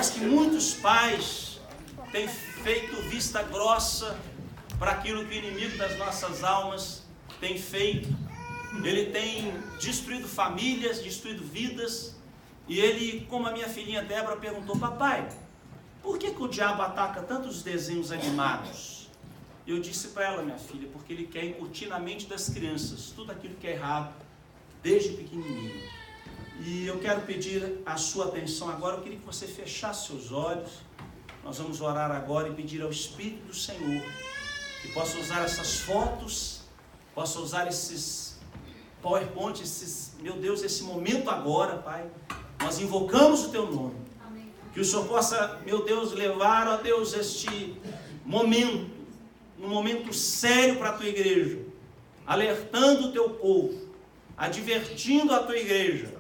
Parece que muitos pais têm feito vista grossa para aquilo que o inimigo das nossas almas tem feito. Ele tem destruído famílias, destruído vidas. E ele, como a minha filhinha Débora, perguntou: papai, por que o diabo ataca tantos desenhos animados? Eu disse para ela: minha filha, porque ele quer incutir na mente das crianças tudo aquilo que é errado, desde pequenininho. E eu quero pedir a sua atenção agora. Eu queria que você fechasse seus olhos. Nós vamos orar agora e pedir ao Espírito do Senhor que possa usar essas fotos, possa usar esses PowerPoint, meu Deus, esse momento agora, Pai. Nós invocamos o Teu nome. Amém. Que o Senhor possa, meu Deus, levar, ó Deus, este momento, um momento sério para a Tua igreja, alertando o Teu povo, advertindo a Tua igreja,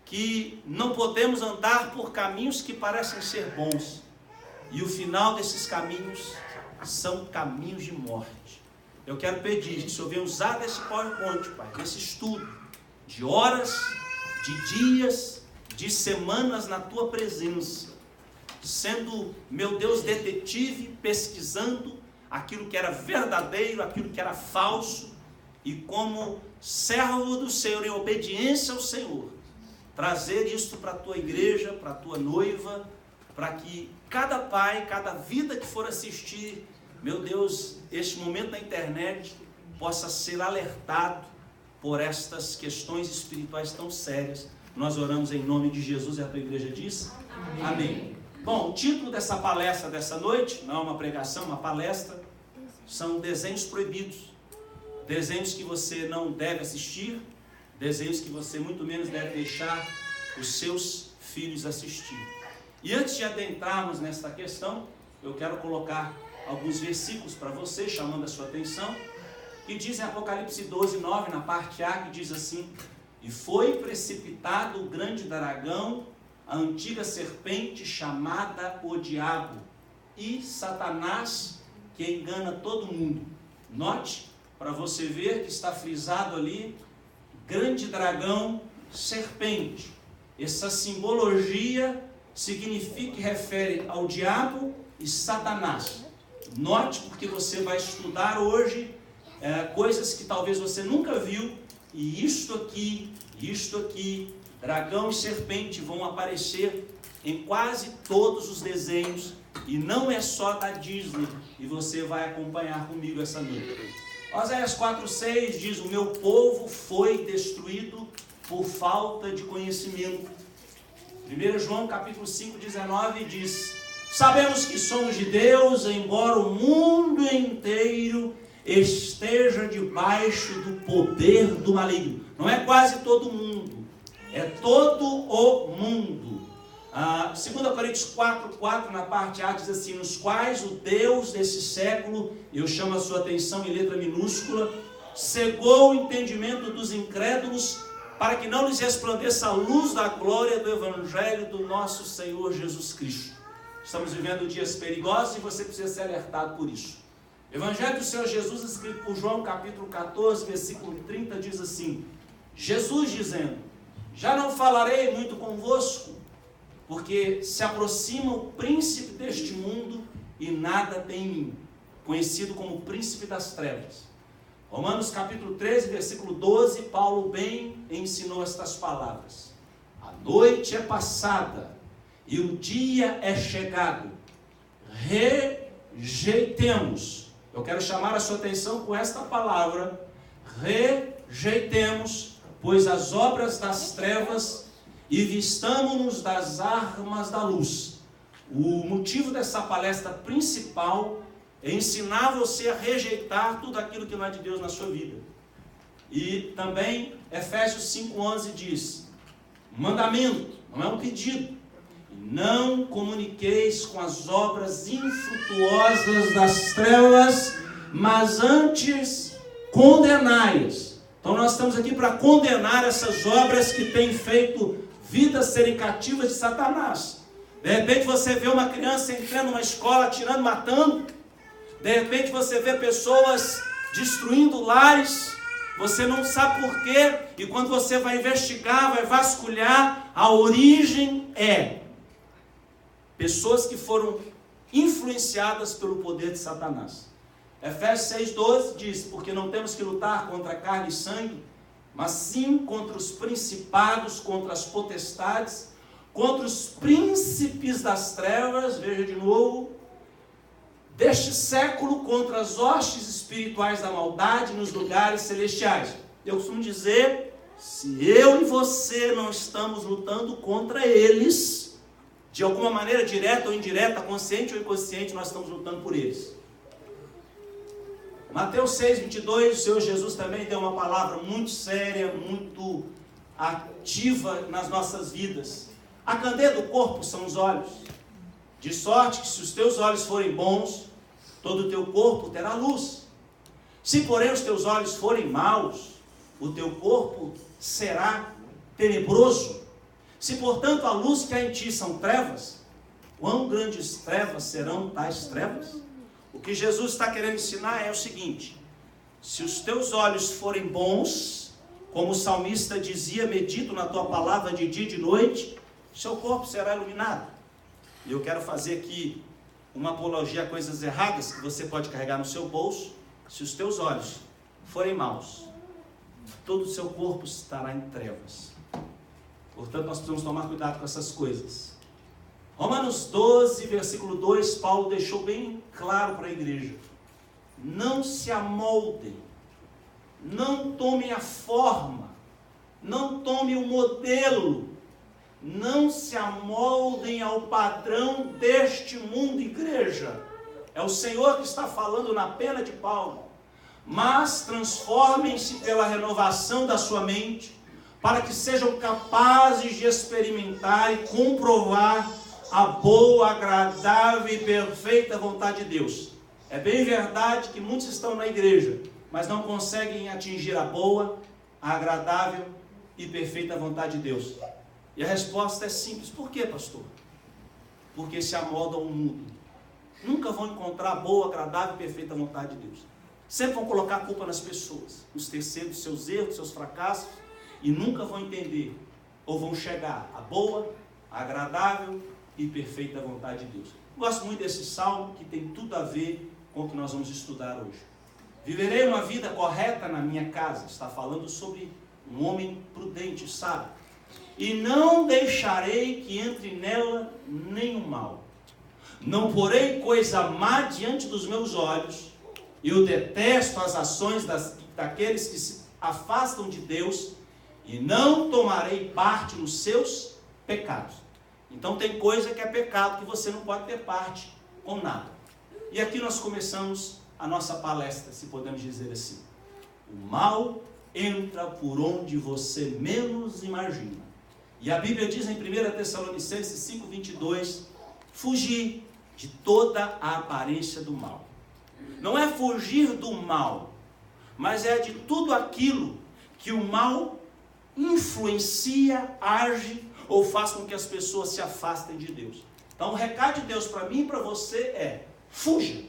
que não podemos andar por caminhos que parecem ser bons, e o final desses caminhos são caminhos de morte. Eu quero pedir que o Senhor venha usar desse PowerPoint, Pai, desse estudo, de horas, de dias, de semanas na Tua presença, sendo, meu Deus, detetive, pesquisando aquilo que era verdadeiro, aquilo que era falso, e como servo do Senhor, em obediência ao Senhor, trazer isto para a Tua igreja, para a Tua noiva, para que cada pai, cada vida que for assistir, meu Deus, este momento na internet, possa ser alertado por estas questões espirituais tão sérias. Nós oramos em nome de Jesus e a Tua igreja diz: amém. Amém. Bom, o título dessa palestra dessa noite, não é uma pregação, uma palestra, são desenhos proibidos. Desenhos que você não deve assistir, desenhos que você muito menos deve deixar os seus filhos assistir. E antes de adentrarmos nesta questão, eu quero colocar alguns versículos para você, chamando a sua atenção, que dizem Apocalipse 12, 9, na parte A, que diz assim: e foi precipitado o grande dragão, a antiga serpente chamada o diabo e Satanás, que engana todo mundo. Note, para você ver que está frisado ali, grande dragão, serpente. Essa simbologia significa e refere ao diabo e Satanás. Note, porque você vai estudar hoje coisas que talvez você nunca viu, e isto aqui, dragão e serpente vão aparecer em quase todos os desenhos, e não é só da Disney, e você vai acompanhar comigo essa noite. Oséias 4,6 diz: o meu povo foi destruído por falta de conhecimento. 1 João capítulo 5, 19 diz: sabemos que somos de Deus, embora o mundo inteiro esteja debaixo do poder do maligno. Não é quase todo mundo, é todo o mundo. 2 Coríntios 4,4 na parte A diz assim: nos quais o Deus desse século, eu chamo a sua atenção em letra minúscula, cegou o entendimento dos incrédulos, para que não lhes resplandeça a luz da glória do Evangelho do nosso Senhor Jesus Cristo. Estamos vivendo dias perigosos e você precisa ser alertado por isso. Evangelho do Senhor Jesus, escrito por João, capítulo 14, versículo 30, diz assim: Jesus dizendo: já não falarei muito convosco, porque se aproxima o príncipe deste mundo e nada tem em mim, conhecido como o príncipe das trevas. Romanos capítulo 13, versículo 12, Paulo bem ensinou estas palavras: a noite é passada e o dia é chegado, rejeitemos. Eu quero chamar a sua atenção com esta palavra: rejeitemos, pois as obras das trevas e vistamo-nos das armas da luz. O motivo dessa palestra principal é ensinar você a rejeitar tudo aquilo que não é de Deus na sua vida. E também Efésios 5,11 diz: mandamento, não é um pedido: não comuniqueis com as obras infrutuosas das trevas, mas antes condenai-as. Então nós estamos aqui para condenar essas obras que têm feito vidas serem cativas de Satanás. De repente você vê uma criança entrando numa escola, atirando, matando. De repente você vê pessoas destruindo lares. Você não sabe por quê. E quando você vai investigar, vai vasculhar, a origem é Pessoas que foram influenciadas pelo poder de Satanás. Efésios 6,12 diz: porque não temos que lutar contra carne e sangue, mas sim contra os principados, contra as potestades, contra os príncipes das trevas, veja de novo, deste século, contra as hostes espirituais da maldade nos lugares celestiais. Eu costumo dizer, se eu e você não estamos lutando contra eles, de alguma maneira, direta ou indireta, consciente ou inconsciente, nós estamos lutando por eles. Mateus 6,22, o Senhor Jesus também deu uma palavra muito séria, muito ativa nas nossas vidas. A candeia do corpo são os olhos, de sorte que se os teus olhos forem bons, todo o teu corpo terá luz. Se porém os teus olhos forem maus, o teu corpo será tenebroso. Se portanto a luz que há em ti são trevas, quão grandes trevas serão tais trevas? O que Jesus está querendo ensinar é o seguinte: se os teus olhos forem bons, como o salmista dizia, medito na tua palavra de dia e de noite, seu corpo será iluminado. E eu quero fazer aqui uma apologia a coisas erradas que você pode carregar no seu bolso. Se os teus olhos forem maus, todo o seu corpo estará em trevas. Portanto, nós precisamos tomar cuidado com essas coisas. Romanos 12, versículo 2, Paulo deixou bem claro para a igreja: não se amoldem, não tomem a forma, não tomem o modelo, não se amoldem ao padrão deste mundo, igreja. É o Senhor que está falando na pena de Paulo. Mas transformem-se pela renovação da sua mente, para que sejam capazes de experimentar e comprovar a boa, agradável e perfeita vontade de Deus. É bem verdade que muitos estão na igreja, mas não conseguem atingir a boa, a agradável e perfeita vontade de Deus. E a resposta é simples. Por quê, pastor? Porque se amoldam ao mundo. Nunca vão encontrar a boa, agradável e perfeita vontade de Deus. Sempre vão colocar a culpa nas pessoas, nos terceiros, dos seus erros, dos seus fracassos, e nunca vão entender, ou vão chegar à boa, agradável e perfeita vontade de Deus. Gosto muito desse salmo, que tem tudo a ver com o que nós vamos estudar hoje. Viverei uma vida correta na minha casa. Está falando sobre um homem prudente, sábio. E não deixarei que entre nela nenhum mal. Não porei coisa má diante dos meus olhos. Eu detesto as ações daqueles que se afastam de Deus. E não tomarei parte nos seus pecados. Então tem coisa que é pecado que você não pode ter parte com nada. E aqui nós começamos a nossa palestra, se podemos dizer assim. O mal entra por onde você menos imagina. E a Bíblia diz em 1 Tessalonicenses 5,22, fugir de toda a aparência do mal. Não é fugir do mal, mas é de tudo aquilo que o mal influencia, age ou faz com que as pessoas se afastem de Deus. Então o recado de Deus para mim e para você é: fuja,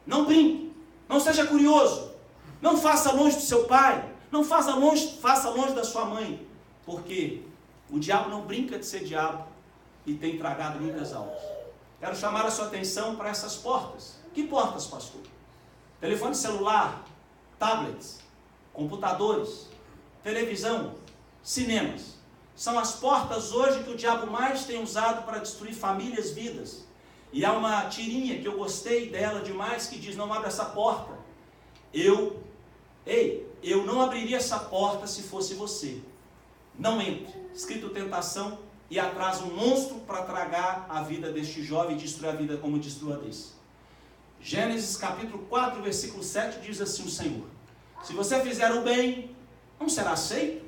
não brinque, não seja curioso, não faça longe do seu pai, não faça longe da sua mãe, porque o diabo não brinca de ser diabo e tem tragado muitas almas. Quero chamar a sua atenção para essas portas. Que portas, pastor? Telefone celular, tablets, computadores, televisão, cinemas. São as portas hoje que o diabo mais tem usado para destruir famílias, vidas. E há uma tirinha que eu gostei dela demais, que diz: não abre essa porta. Eu não abriria essa porta se fosse você. Não entre. Escrito tentação, e atrás um monstro para tragar a vida deste jovem e destruir a vida como destruiu a desse. Gênesis capítulo 4, versículo 7 diz assim o Senhor: se você fizer o bem, não será aceito.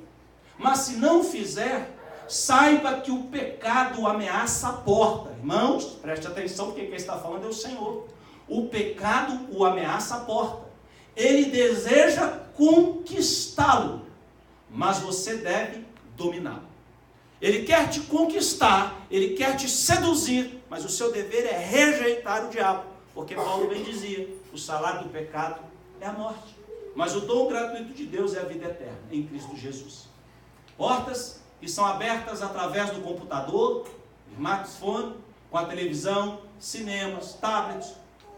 Mas se não fizer, saiba que o pecado ameaça a porta. Irmãos, preste atenção, porque quem está falando é o Senhor. O pecado o ameaça a porta. Ele deseja conquistá-lo, mas você deve dominá-lo. Ele quer te conquistar, ele quer te seduzir, mas o seu dever é rejeitar o diabo. Porque Paulo bem dizia: o salário do pecado é a morte, mas o dom gratuito de Deus é a vida eterna em Cristo Jesus. Portas que são abertas através do computador, smartphone, com a televisão, cinemas, tablets,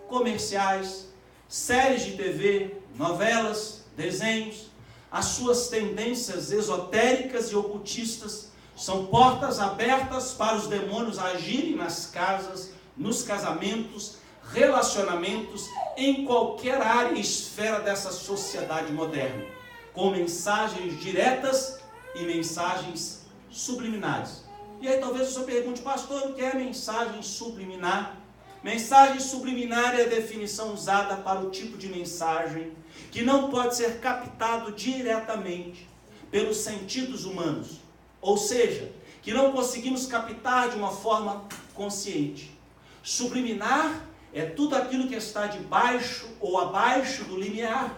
comerciais, séries de TV, novelas, desenhos. As suas tendências esotéricas e ocultistas são portas abertas para os demônios agirem nas casas, nos casamentos, relacionamentos, em qualquer área e esfera dessa sociedade moderna, com mensagens diretas e mensagens subliminares. E aí talvez você pergunte, pastor, o que é mensagem subliminar? Mensagem subliminar é a definição usada para o tipo de mensagem que não pode ser captado diretamente pelos sentidos humanos, ou seja, que não conseguimos captar de uma forma consciente. Subliminar é tudo aquilo que está debaixo ou abaixo do limiar,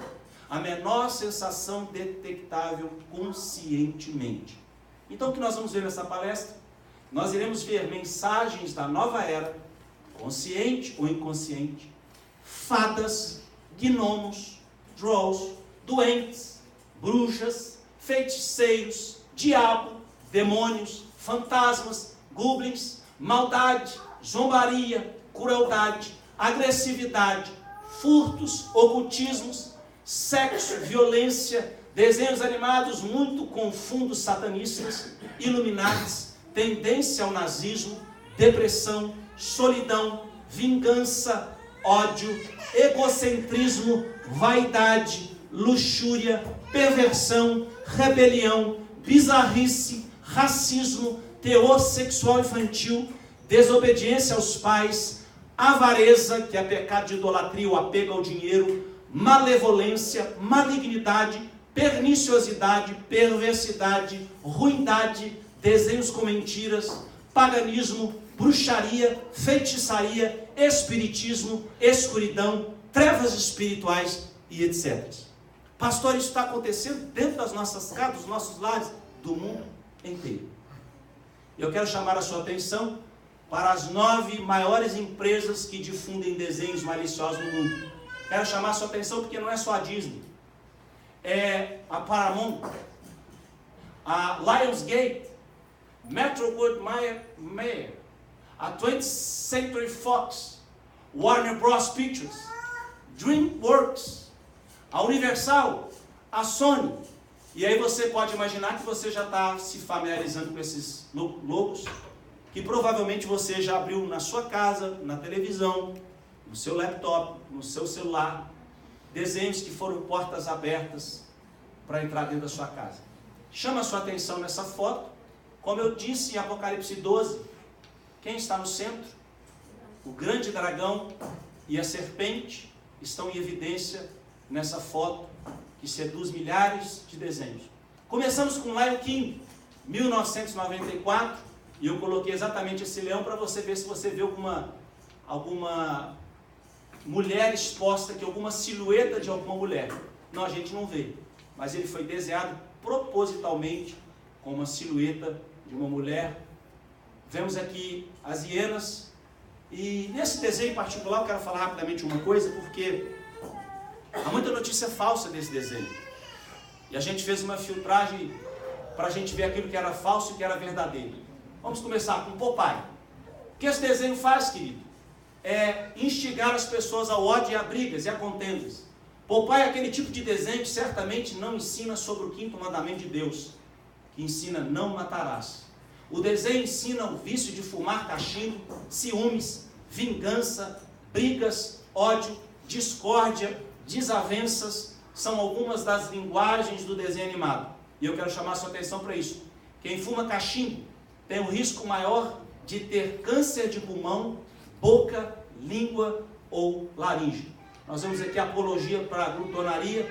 a menor sensação detectável conscientemente. Então o que nós vamos ver nessa palestra? Nós iremos ver mensagens da nova era, consciente ou inconsciente, fadas, gnomos, trolls, doentes, bruxas, feiticeiros, diabo, demônios, fantasmas, goblins, maldade, zombaria, crueldade, agressividade, furtos, ocultismos, sexo, violência, desenhos animados muito com fundos satanistas, iluminatis, tendência ao nazismo, depressão, solidão, vingança, ódio, egocentrismo, vaidade, luxúria, perversão, rebelião, bizarrice, racismo, teor sexual infantil, desobediência aos pais, avareza, que é pecado de idolatria, o apego ao dinheiro, malevolência, malignidade, perniciosidade, perversidade, ruindade, desenhos com mentiras, paganismo, bruxaria, feitiçaria, espiritismo, escuridão, trevas espirituais e etc. Pastor, isso está acontecendo dentro das nossas casas, dos nossos lares, do mundo inteiro. Eu quero chamar a sua atenção para as 9 maiores empresas que difundem desenhos maliciosos no mundo. Quero chamar a sua atenção porque não é só a Disney. É a Paramount, a Lionsgate, Metro-Goldwyn-Mayer, a 20th Century Fox, Warner Bros. Pictures, DreamWorks, a Universal, a Sony. E aí você pode imaginar que você já está se familiarizando com esses logos, que provavelmente você já abriu na sua casa, na televisão, no seu laptop, no seu celular, desenhos que foram portas abertas para entrar dentro da sua casa. Chama a sua atenção nessa foto, como eu disse em Apocalipse 12, quem está no centro? O grande dragão e a serpente estão em evidência nessa foto que seduz milhares de desenhos. Começamos com Lion King, 1994, e eu coloquei exatamente esse leão para você ver se você vê alguma mulher exposta aqui, alguma silhueta de alguma mulher. Não, a gente não vê, mas ele foi desenhado propositalmente com uma silhueta de uma mulher. Vemos aqui as hienas, e nesse desenho em particular eu quero falar rapidamente uma coisa, porque há muita notícia falsa desse desenho, e a gente fez uma filtragem para a gente ver aquilo que era falso e o que era verdadeiro. Vamos começar com Popeye. O que esse desenho faz, querido? É instigar as pessoas ao ódio e a brigas e a contendas. Popeye é aquele tipo de desenho que certamente não ensina sobre o 5º mandamento de Deus, que ensina não matarás. O desenho ensina o vício de fumar cachimbo, ciúmes, vingança, brigas, ódio, discórdia, desavenças, são algumas das linguagens do desenho animado. E eu quero chamar a sua atenção para isso. Quem fuma cachimbo tem um risco maior de ter câncer de pulmão, boca, língua ou laringe. Nós vemos aqui a apologia para a glutonaria,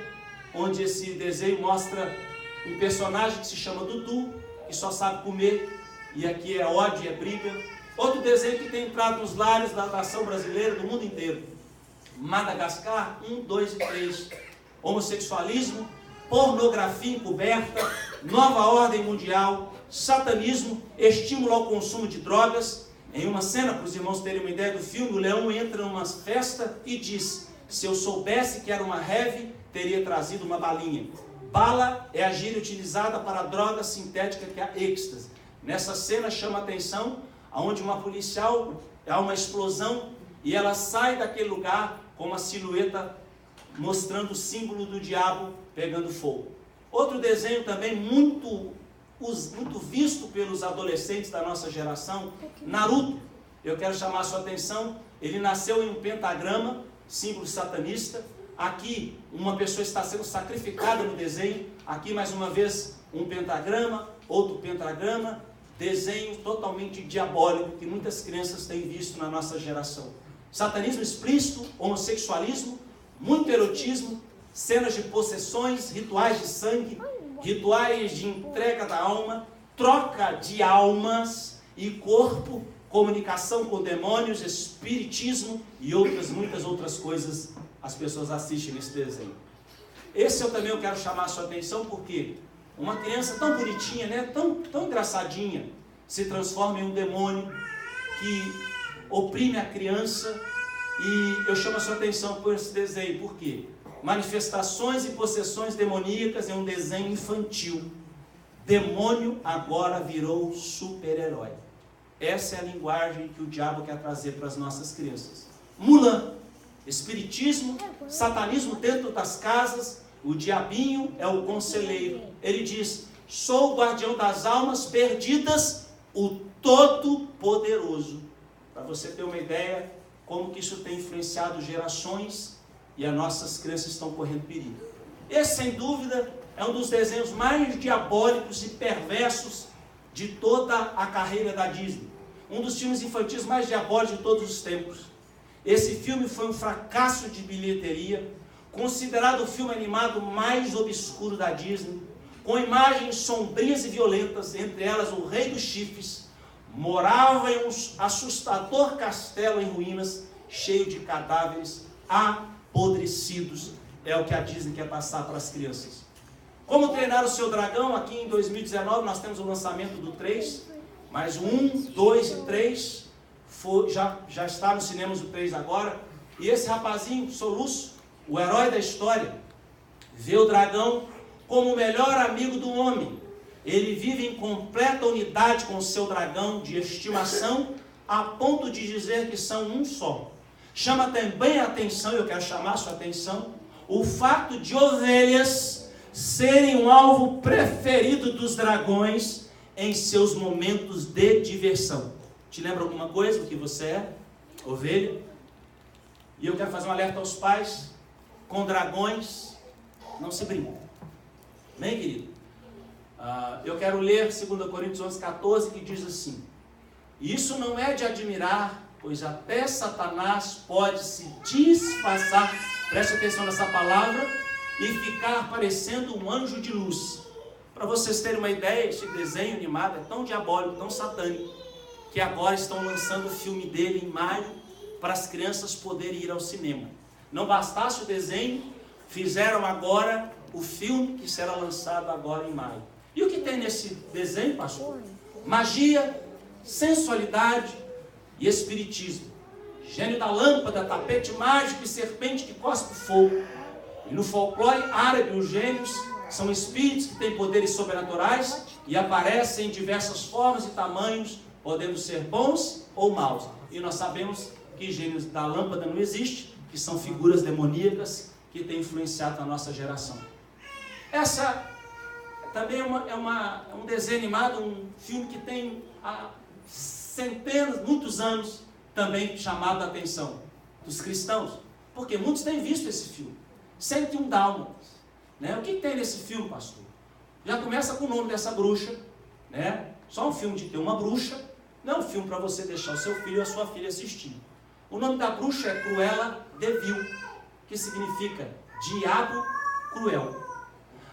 onde esse desenho mostra um personagem que se chama Dudu, que só sabe comer, e aqui é ódio e é briga. Outro desenho que tem entrado nos lares da nação brasileira, do mundo inteiro. Madagascar 1, 2 e 3. Homossexualismo, pornografia encoberta, nova ordem mundial, satanismo, estímulo ao consumo de drogas. Em uma cena, para os irmãos terem uma ideia do filme, o leão entra numa festa e diz: se eu soubesse que era uma heavy, teria trazido uma balinha. Bala é a gíria utilizada para a droga sintética que é a êxtase. Nessa cena chama a atenção aonde uma policial há uma explosão e ela sai daquele lugar com uma silhueta mostrando o símbolo do diabo pegando fogo. Outro desenho também muito visto pelos adolescentes da nossa geração, Naruto. Eu quero chamar a sua atenção, ele nasceu em um pentagrama, símbolo satanista. Aqui uma pessoa está sendo sacrificada no desenho, aqui mais uma vez um pentagrama, outro pentagrama, desenho totalmente diabólico que muitas crianças têm visto na nossa geração. Satanismo explícito, homossexualismo, muito erotismo, cenas de possessões, rituais de sangue, rituais de entrega da alma, troca de almas e corpo, comunicação com demônios, espiritismo e muitas outras coisas as pessoas assistem nesse desenho. Esse eu também quero chamar a sua atenção porque uma criança tão bonitinha, né, tão engraçadinha, se transforma em um demônio que oprime a criança. E eu chamo a sua atenção por esse desenho, por quê? Manifestações e possessões demoníacas em um desenho infantil. Demônio agora virou super-herói. Essa é a linguagem que o diabo quer trazer para as nossas crianças. Mulan, espiritismo, satanismo dentro das casas, o diabinho é o conselheiro. Ele diz, sou o guardião das almas perdidas, o Todo-Poderoso. Para você ter uma ideia, como que isso tem influenciado gerações e as nossas crianças estão correndo perigo. Esse, sem dúvida, é um dos desenhos mais diabólicos e perversos de toda a carreira da Disney. Um dos filmes infantis mais diabólicos de todos os tempos. Esse filme foi um fracasso de bilheteria, considerado o filme animado mais obscuro da Disney, com imagens sombrias e violentas, entre elas o Rei dos Chifres, morava em um assustador castelo em ruínas, cheio de cadáveres apodrecidos. É o que a Disney quer passar para as crianças. Como Treinar o Seu Dragão, aqui em 2019 nós temos o lançamento do 3, mas o 1, 2 e 3 já está nos cinemas o 3 agora. E esse rapazinho, Soluço, o herói da história, vê o dragão como o melhor amigo do homem. Ele vive em completa unidade com o seu dragão de estimação, a ponto de dizer que são um só. Chama também a atenção, eu quero chamar a sua atenção, o fato de ovelhas serem um alvo preferido dos dragões em seus momentos de diversão. Te lembra alguma coisa do que você é? Ovelha? E eu quero fazer um alerta aos pais, com dragões não se brinca. Bem, querido? Eu quero ler 2 Coríntios 11:14, que diz assim: isso não é de admirar, pois até Satanás pode se disfarçar, preste atenção nessa palavra, e ficar parecendo um anjo de luz. Para vocês terem uma ideia, esse desenho animado é tão diabólico, tão satânico, que agora estão lançando o filme dele em maio, para as crianças poderem ir ao cinema. Não bastasse o desenho, fizeram agora o filme que será lançado agora em maio. E o que tem nesse desenho, pastor? Magia, sensualidade e espiritismo. Gênio da lâmpada, tapete mágico e serpente que cospe fogo. E no folclore árabe, os gênios são espíritos que têm poderes sobrenaturais e aparecem em diversas formas e tamanhos, podendo ser bons ou maus. E nós sabemos que gênios da lâmpada não existe, que são figuras demoníacas que têm influenciado a nossa geração. Essa também é um desenho animado, um filme que tem há centenas, muitos anos, também chamado a atenção dos cristãos, porque muitos têm visto esse filme, 101 Dálmatas, né? O que tem nesse filme, pastor? Já começa com o nome dessa bruxa, né? Só um filme de ter uma bruxa, não é um filme para você deixar o seu filho ou a sua filha assistir. O nome da bruxa é Cruella de Vil, que significa diabo cruel.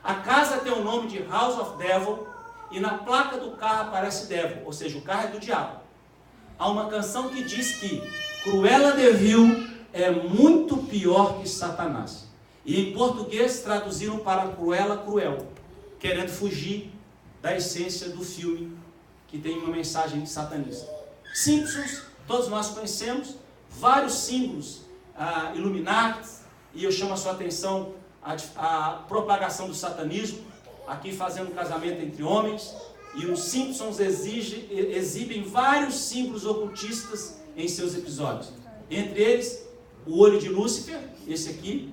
A casa tem o nome de House of Devil e na placa do carro aparece Devil, ou seja, o carro é do diabo. Há uma canção que diz que Cruella de Vil é muito pior que Satanás. E em português traduziram para Cruella cruel, querendo fugir da essência do filme que tem uma mensagem satanista. Simpsons, todos nós conhecemos, vários símbolos Illuminati, e eu chamo a sua atenção a propagação do satanismo, aqui fazendo um casamento entre homens, e os Simpsons exibem vários símbolos ocultistas em seus episódios. Entre eles, o olho de Lúcifer, esse aqui,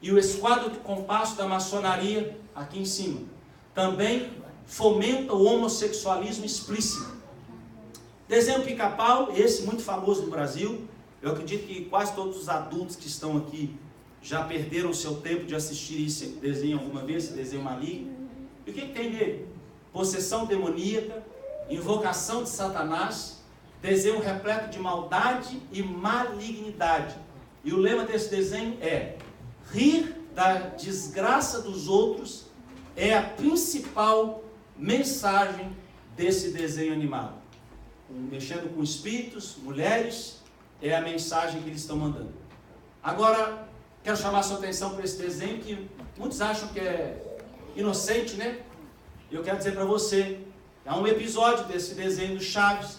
e o esquadro de compasso da maçonaria, aqui em cima. Também fomenta o homossexualismo explícito. Desenho Pica-Pau, esse muito famoso no Brasil. Eu acredito que quase todos os adultos que estão aqui já perderam o seu tempo de assistir esse desenho alguma vez, esse desenho maligno. E o que tem nele? Possessão demoníaca, invocação de Satanás, desenho repleto de maldade e malignidade. E o lema desse desenho é: rir da desgraça dos outros é a principal mensagem desse desenho animado. Mexendo com espíritos, mulheres, é a mensagem que eles estão mandando. Agora, quero chamar a sua atenção para esse desenho que muitos acham que é inocente, né? Eu quero dizer para você, há um episódio desse desenho do Chaves,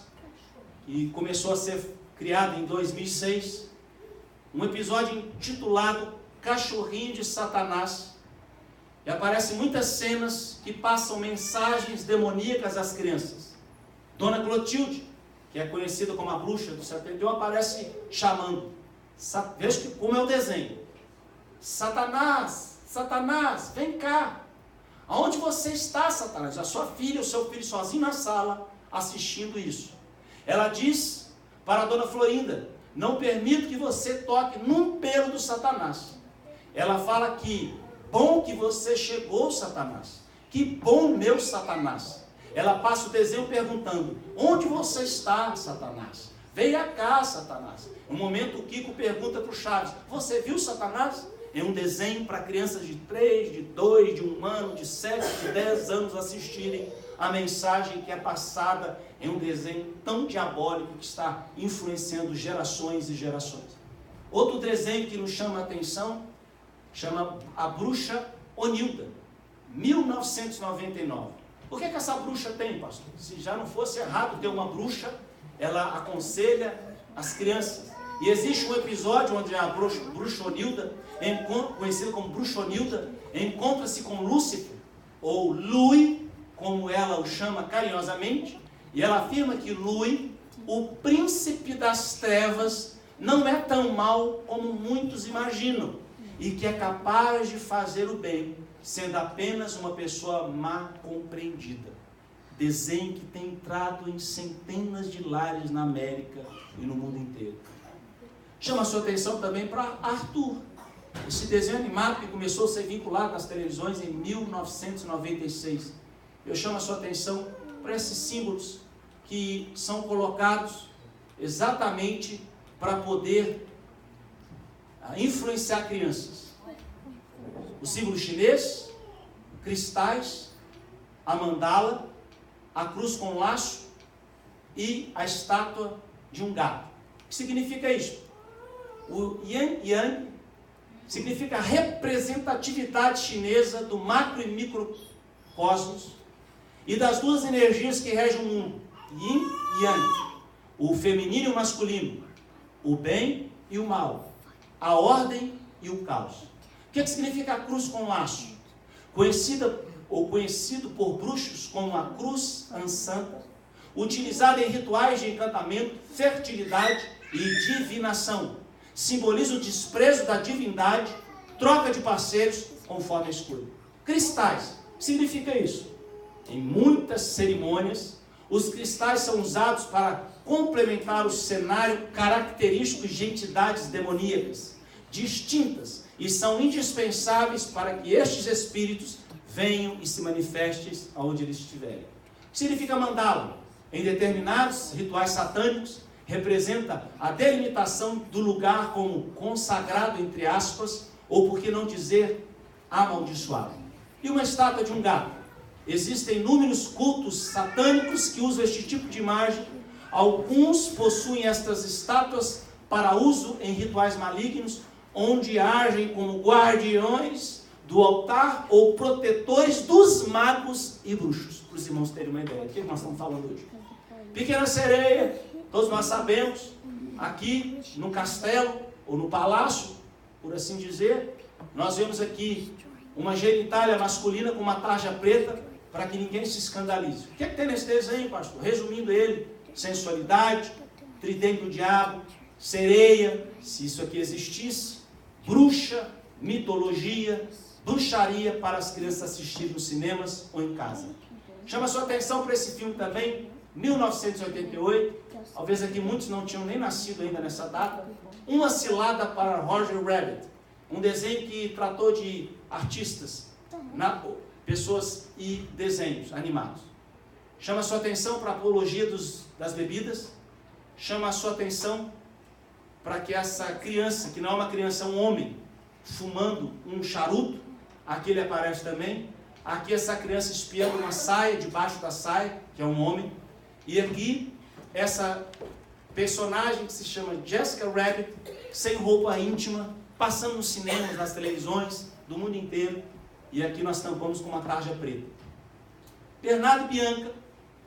que começou a ser criado em 2006, um episódio intitulado Cachorrinho de Satanás, e aparecem muitas cenas que passam mensagens demoníacas às crianças. Dona Clotilde, que é conhecida como a bruxa do 71, aparece chamando. Veja como é o desenho. Satanás, Satanás, vem cá. Aonde você está, Satanás? A sua filha, o seu filho sozinho na sala, assistindo isso. Ela diz para a Dona Florinda: não permito que você toque num pelo do Satanás. Ela fala que bom que você chegou, Satanás. Que bom, meu Satanás. Ela passa o desenho perguntando: onde você está, Satanás? Venha cá, Satanás. No momento o Kiko pergunta para o Chaves: você viu Satanás? É um desenho para crianças de 3, de 2, de 1 ano, de 7, de 10 anos assistirem a mensagem que é passada em um desenho tão diabólico que está influenciando gerações e gerações. Outro desenho que nos chama a atenção chama A Bruxa Onilda, 1999. O que essa bruxa tem, pastor? Se já não fosse errado ter uma bruxa, ela aconselha as crianças. E existe um episódio onde a bruxa Onilda, conhecida como bruxa Onilda, encontra-se com Lúcifer, ou Lui, como ela o chama carinhosamente, e ela afirma que Lui, o príncipe das trevas, não é tão mau como muitos imaginam, e que é capaz de fazer o bem, sendo apenas uma pessoa má compreendida. Desenho que tem entrado em centenas de lares na América e no mundo inteiro. Chama a sua atenção também para Arthur, esse desenho animado que começou a ser vinculado nas televisões em 1996. Eu chamo a sua atenção para esses símbolos que são colocados exatamente para poder influenciar crianças. O símbolo chinês, cristais, a mandala, a cruz com laço e a estátua de um gato. O que significa isso? O Yin Yang significa a representatividade chinesa do macro e microcosmos e das duas energias que regem o mundo, Yin e Yang, o feminino e o masculino, o bem e o mal, a ordem e o caos. O que significa a cruz com laço? Conhecido por bruxos como a cruz ansanta, utilizada em rituais de encantamento, fertilidade e divinação. Simboliza o desprezo da divindade, troca de parceiros conforme a escolha. Cristais, significa isso. Em muitas cerimônias, os cristais são usados para complementar o cenário característico de entidades demoníacas, distintas, e são indispensáveis para que estes espíritos venham e se manifestem aonde eles estiverem. O que significa mandala? Em determinados rituais satânicos, representa a delimitação do lugar como consagrado, entre aspas, ou por que não dizer amaldiçoado. E uma estátua de um gato. Existem inúmeros cultos satânicos que usam este tipo de imagem. Alguns possuem estas estátuas para uso em rituais malignos, onde agem como guardiões do altar ou protetores dos magos e bruxos. Para os irmãos terem uma ideia. O que nós estamos falando hoje? Pequena Sereia, todos nós sabemos, aqui no castelo, ou no palácio, por assim dizer, nós vemos aqui uma genitália masculina com uma tarja preta, para que ninguém se escandalize. O que tem nesse desenho, pastor? Resumindo ele, sensualidade, tridente do diabo, sereia, se isso aqui existisse, bruxa, mitologia, bruxaria para as crianças assistirem nos cinemas ou em casa. Chama sua atenção para esse filme também, 1988, talvez aqui muitos não tinham nem nascido ainda nessa data, Uma Cilada para Roger Rabbit, um desenho que tratou de artistas, pessoas e desenhos animados. Chama a sua atenção para a apologia das bebidas, chama a sua atenção para que essa criança, que não é uma criança, é um homem, fumando um charuto, aqui ele aparece também, aqui essa criança espiando uma saia, debaixo da saia, que é um homem, e aqui essa personagem que se chama Jessica Rabbit, sem roupa íntima, passando nos cinemas, nas televisões, do mundo inteiro, e aqui nós tampamos com uma tarja preta. Bernardo e Bianca,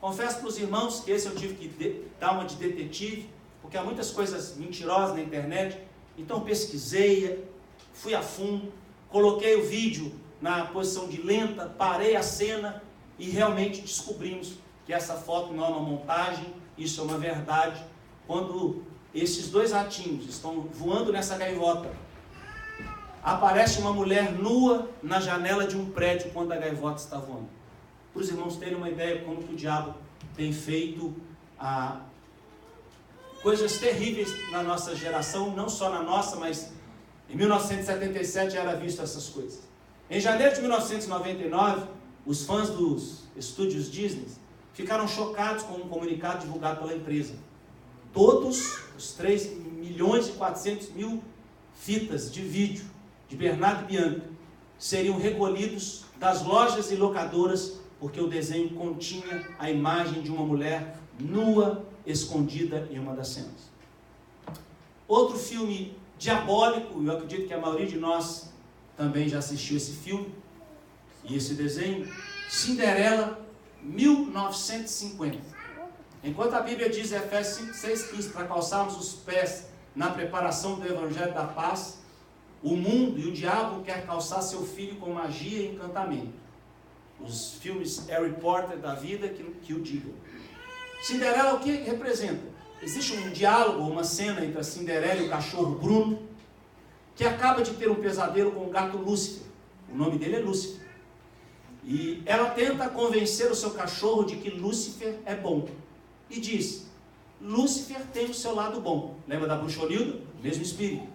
confesso para os irmãos que esse eu tive que dar uma de detetive, porque há muitas coisas mentirosas na internet, então pesquisei, fui a fundo, coloquei o vídeo na posição de lenta, parei a cena e realmente descobrimos que essa foto não é uma montagem, isso é uma verdade. Quando esses dois ratinhos estão voando nessa gaivota, aparece uma mulher nua na janela de um prédio quando a gaivota está voando. Para os irmãos terem uma ideia como que o diabo tem feito coisas terríveis na nossa geração, não só na nossa, mas em 1977 já era visto essas coisas. Em janeiro de 1999, os fãs dos estúdios Disney ficaram chocados com um comunicado divulgado pela empresa. Todos os 3.400.000 fitas de vídeo de Bernardo e Bianca seriam recolhidos das lojas e locadoras, porque o desenho continha a imagem de uma mulher nua, escondida em uma das cenas. Outro filme diabólico, eu acredito que a maioria de nós também já assistiu esse filme e esse desenho, Cinderela, 1950. Enquanto a Bíblia diz em Efésios 6,15, para calçarmos os pés na preparação do Evangelho da Paz, o mundo e o diabo quer calçar seu filho com magia e encantamento. Os filmes Harry Potter da vida que o digam. Cinderela, o que representa? Existe um diálogo, uma cena entre a Cinderela e o cachorro Bruno, que acaba de ter um pesadelo com o gato Lúcifer. O nome dele é Lúcifer. E ela tenta convencer o seu cachorro de que Lúcifer é bom. E diz, Lúcifer tem o seu lado bom. Lembra da bruxonilda? Mesmo espírito.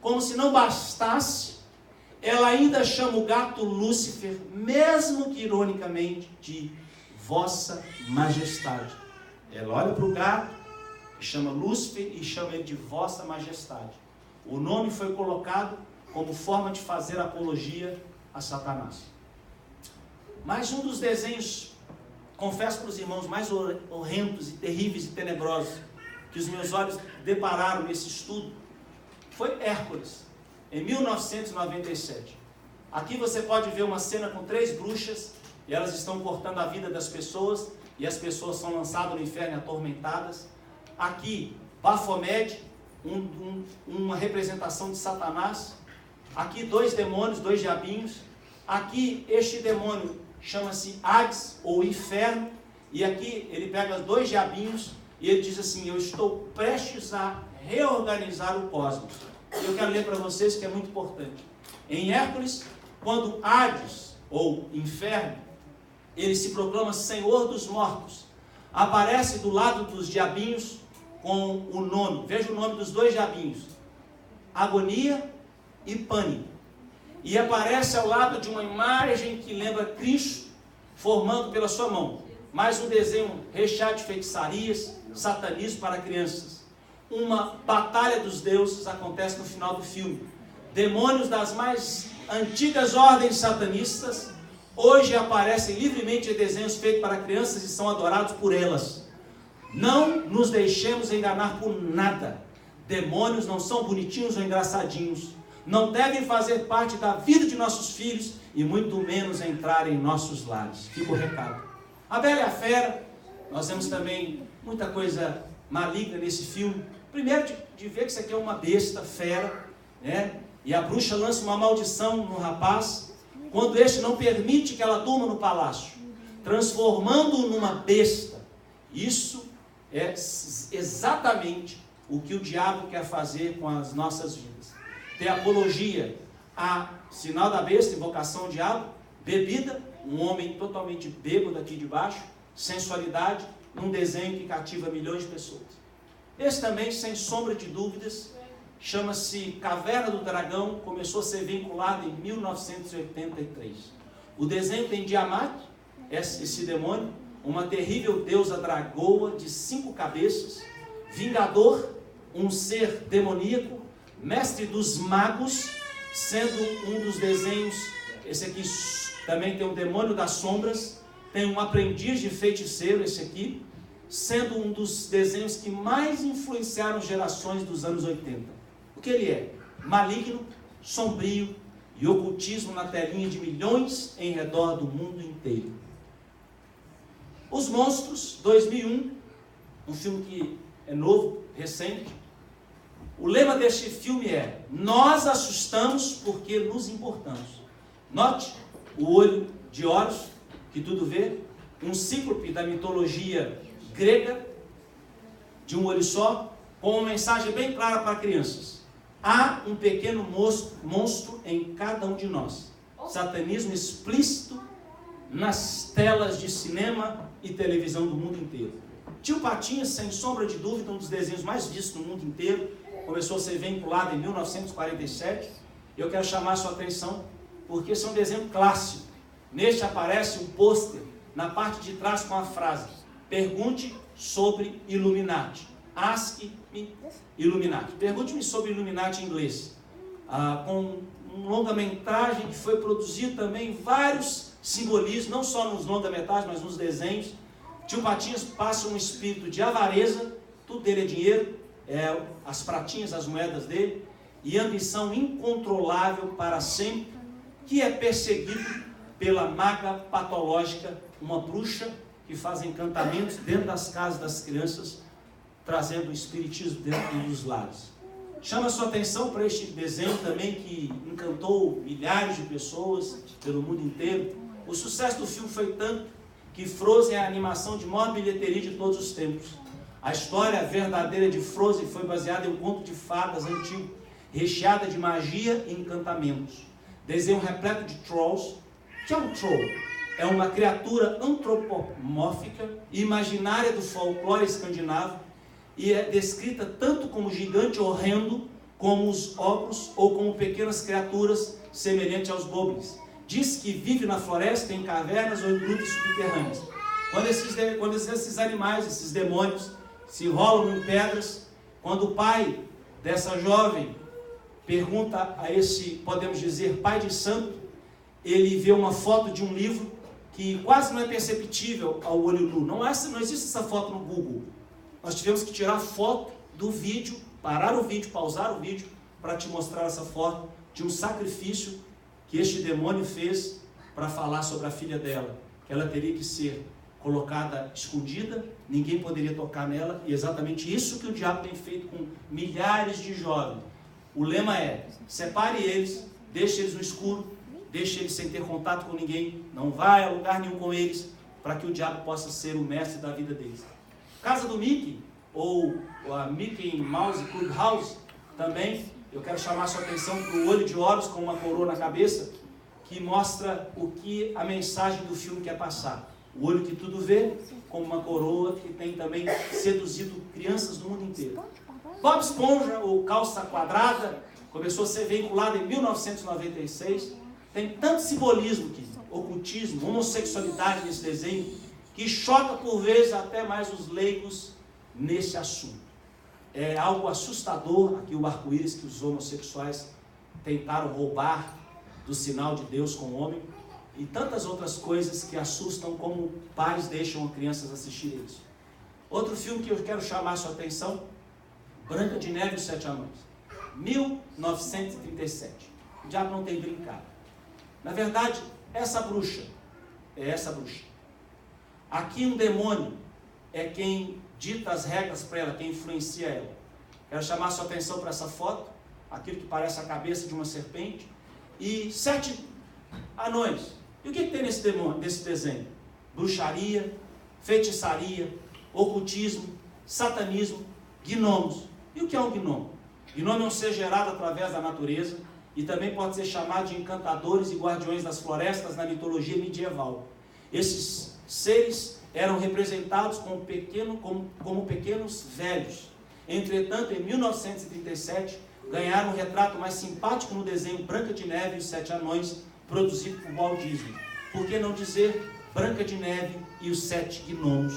Como se não bastasse, ela ainda chama o gato Lúcifer, mesmo que ironicamente, de Vossa Majestade. Ela olha para o gato, chama Lúcifer e chama ele de Vossa Majestade. O nome foi colocado como forma de fazer apologia a Satanás. Mas um dos desenhos, confesso para os irmãos, mais horrendos e terríveis e tenebrosos que os meus olhos depararam nesse estudo, foi Hércules, em 1997. Aqui você pode ver uma cena com 3 bruxas, e elas estão cortando a vida das pessoas, e as pessoas são lançadas no inferno atormentadas. Aqui, Baphomet, uma representação de Satanás. Aqui 2 demônios, 2 diabinhos. Aqui este demônio chama-se Hades, ou Inferno. E aqui ele pega 2 diabinhos e ele diz assim, eu estou prestes a reorganizar o cosmos. Eu quero ler para vocês que é muito importante. Em Hércules, quando Hades, ou Inferno, ele se proclama Senhor dos Mortos, aparece do lado dos diabinhos com o nome, veja o nome dos 2 diabinhos, Agonia e Pânico. E aparece ao lado de uma imagem que lembra Cristo, formando pela sua mão. Mais um desenho recheado de feitiçarias, satanismo para crianças. Uma batalha dos deuses acontece no final do filme. Demônios das mais antigas ordens satanistas, hoje aparecem livremente em desenhos feitos para crianças e são adorados por elas. Não nos deixemos enganar por nada. Demônios não são bonitinhos ou engraçadinhos. Não devem fazer parte da vida de nossos filhos e muito menos entrar em nossos lares. Fica o recado. A Bela e a Fera, nós vemos também muita coisa maligna nesse filme. Primeiro de ver que isso aqui é uma besta, fera, né? E a bruxa lança uma maldição no rapaz, quando este não permite que ela durma no palácio, transformando-o numa besta. Isso é exatamente o que o diabo quer fazer com as nossas vidas. Tem apologia a sinal da besta, invocação ao diabo, bebida, um homem totalmente bêbado aqui de baixo, sensualidade, num desenho que cativa milhões de pessoas. Esse também, sem sombra de dúvidas, chama-se Caverna do Dragão, começou a ser vinculado em 1983. O desenho tem Tiamat, esse demônio, uma terrível deusa dragoa de 5 cabeças, vingador, um ser demoníaco, mestre dos magos, sendo um dos desenhos, esse aqui também tem o demônio das sombras, tem um aprendiz de feiticeiro, esse aqui, sendo um dos desenhos que mais influenciaram gerações dos anos 80. O que ele é? Maligno, sombrio e ocultismo na telinha de milhões em redor do mundo inteiro. Os Monstros, 2001, um filme que é novo, recente. O lema deste filme é: nós assustamos porque nos importamos. Note o olho de Horus, que tudo vê, um cíclope da mitologia grega, de um olho só, com uma mensagem bem clara para crianças. Há um pequeno monstro em cada um de nós. Satanismo explícito nas telas de cinema e televisão do mundo inteiro. Tio Patinhas, sem sombra de dúvida, um dos desenhos mais vistos no mundo inteiro, começou a ser vinculado em 1947. Eu quero chamar a sua atenção, porque esse é um desenho clássico. Neste aparece um pôster na parte de trás com a frase: pergunte sobre Illuminati. Ask-me Illuminati. Pergunte-me sobre Illuminati em inglês. Com um longa-metragem que foi produzido também vários simbolismos, não só nos longa-metragens, mas nos desenhos. Tio Patinhas passa um espírito de avareza, tudo dele é dinheiro, as pratinhas, as moedas dele, e ambição incontrolável para sempre, que é perseguido pela maga patológica, uma bruxa que faz encantamentos dentro das casas das crianças, trazendo o espiritismo dentro dos lares. Chama a sua atenção para este desenho também que encantou milhares de pessoas pelo mundo inteiro. O sucesso do filme foi tanto que Frozen é a animação de maior bilheteria de todos os tempos. A história verdadeira de Frozen foi baseada em um conto de fadas antigo, recheada de magia e encantamentos. Desenho repleto de trolls. O que é um troll? É uma criatura antropomórfica e imaginária do folclore escandinavo, e é descrita tanto como gigante horrendo, como os ogros, ou como pequenas criaturas semelhantes aos goblins. Diz que vive na floresta, em cavernas ou em grutas subterrâneas. Quando esses animais, esses demônios, se enrolam em pedras, quando o pai dessa jovem pergunta a esse, podemos dizer, pai de santo, ele vê uma foto de um livro que quase não é perceptível ao olho nu. Não existe essa foto no Google. Nós tivemos que tirar foto do vídeo, parar o vídeo, pausar o vídeo, para te mostrar essa foto de um sacrifício que este demônio fez para falar sobre a filha dela, que ela teria que ser colocada escondida, ninguém poderia tocar nela, e exatamente isso que o diabo tem feito com milhares de jovens. O lema é: separe eles, deixe eles no escuro, deixe eles sem ter contato com ninguém, não vai a lugar nenhum com eles, para que o diabo possa ser o mestre da vida deles. Casa do Mickey, ou a Mickey Mouse Clubhouse, também, eu quero chamar a sua atenção para o olho de Horus com uma coroa na cabeça, que mostra o que a mensagem do filme quer passar. O olho que tudo vê, com uma coroa que tem também seduzido crianças do mundo inteiro. Bob Esponja, ou Calça Quadrada, começou a ser vinculado em 1996. Tem tanto simbolismo aqui, ocultismo, homossexualidade nesse desenho, que choca por vezes até mais os leigos nesse assunto. É algo assustador aqui o arco-íris que os homossexuais tentaram roubar do sinal de Deus com o homem, e tantas outras coisas que assustam como pais deixam as crianças assistirem isso. Outro filme que eu quero chamar a sua atenção, Branca de Neve e os Sete Anões, 1937. O diabo não tem brincado. Na verdade, essa bruxa é essa bruxa. Aqui um demônio é quem dita as regras para ela, quem influencia ela. Quero chamar a sua atenção para essa foto, aquilo que parece a cabeça de uma serpente, e 7 anões. E o que tem nesse desenho? Bruxaria, feitiçaria, ocultismo, satanismo, gnomos. E o que é um gnomo? Gnomo é um ser gerado através da natureza e também pode ser chamado de encantadores e guardiões das florestas na mitologia medieval. Esses seres eram representados como pequenos velhos. Entretanto, em 1937, ganharam um retrato mais simpático no desenho Branca de Neve e os Sete Anões, produzido por Walt Disney. Por que não dizer Branca de Neve e os Sete Gnomos?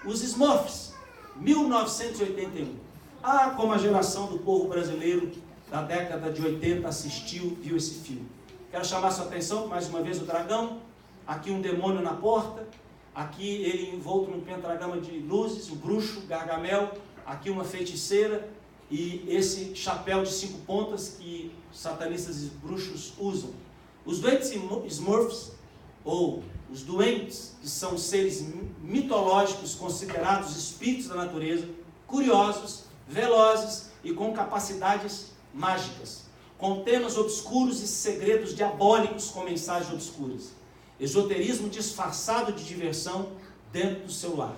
Os Smurfs, 1981. Como a geração do povo brasileiro da década de 80 viu esse filme. Quero chamar sua atenção, mais uma vez, o dragão. Aqui um demônio na porta. Aqui ele envolto num pentagrama de luzes, o bruxo, Gargamel. Aqui uma feiticeira. E esse chapéu de 5 pontas que satanistas e bruxos usam. Os doentes Smurfs, ou os doentes, que são seres mitológicos considerados espíritos da natureza, curiosos, velozes e com capacidades mágicas, com temas obscuros e segredos diabólicos com mensagens obscuras. Esoterismo disfarçado de diversão dentro do seu lar.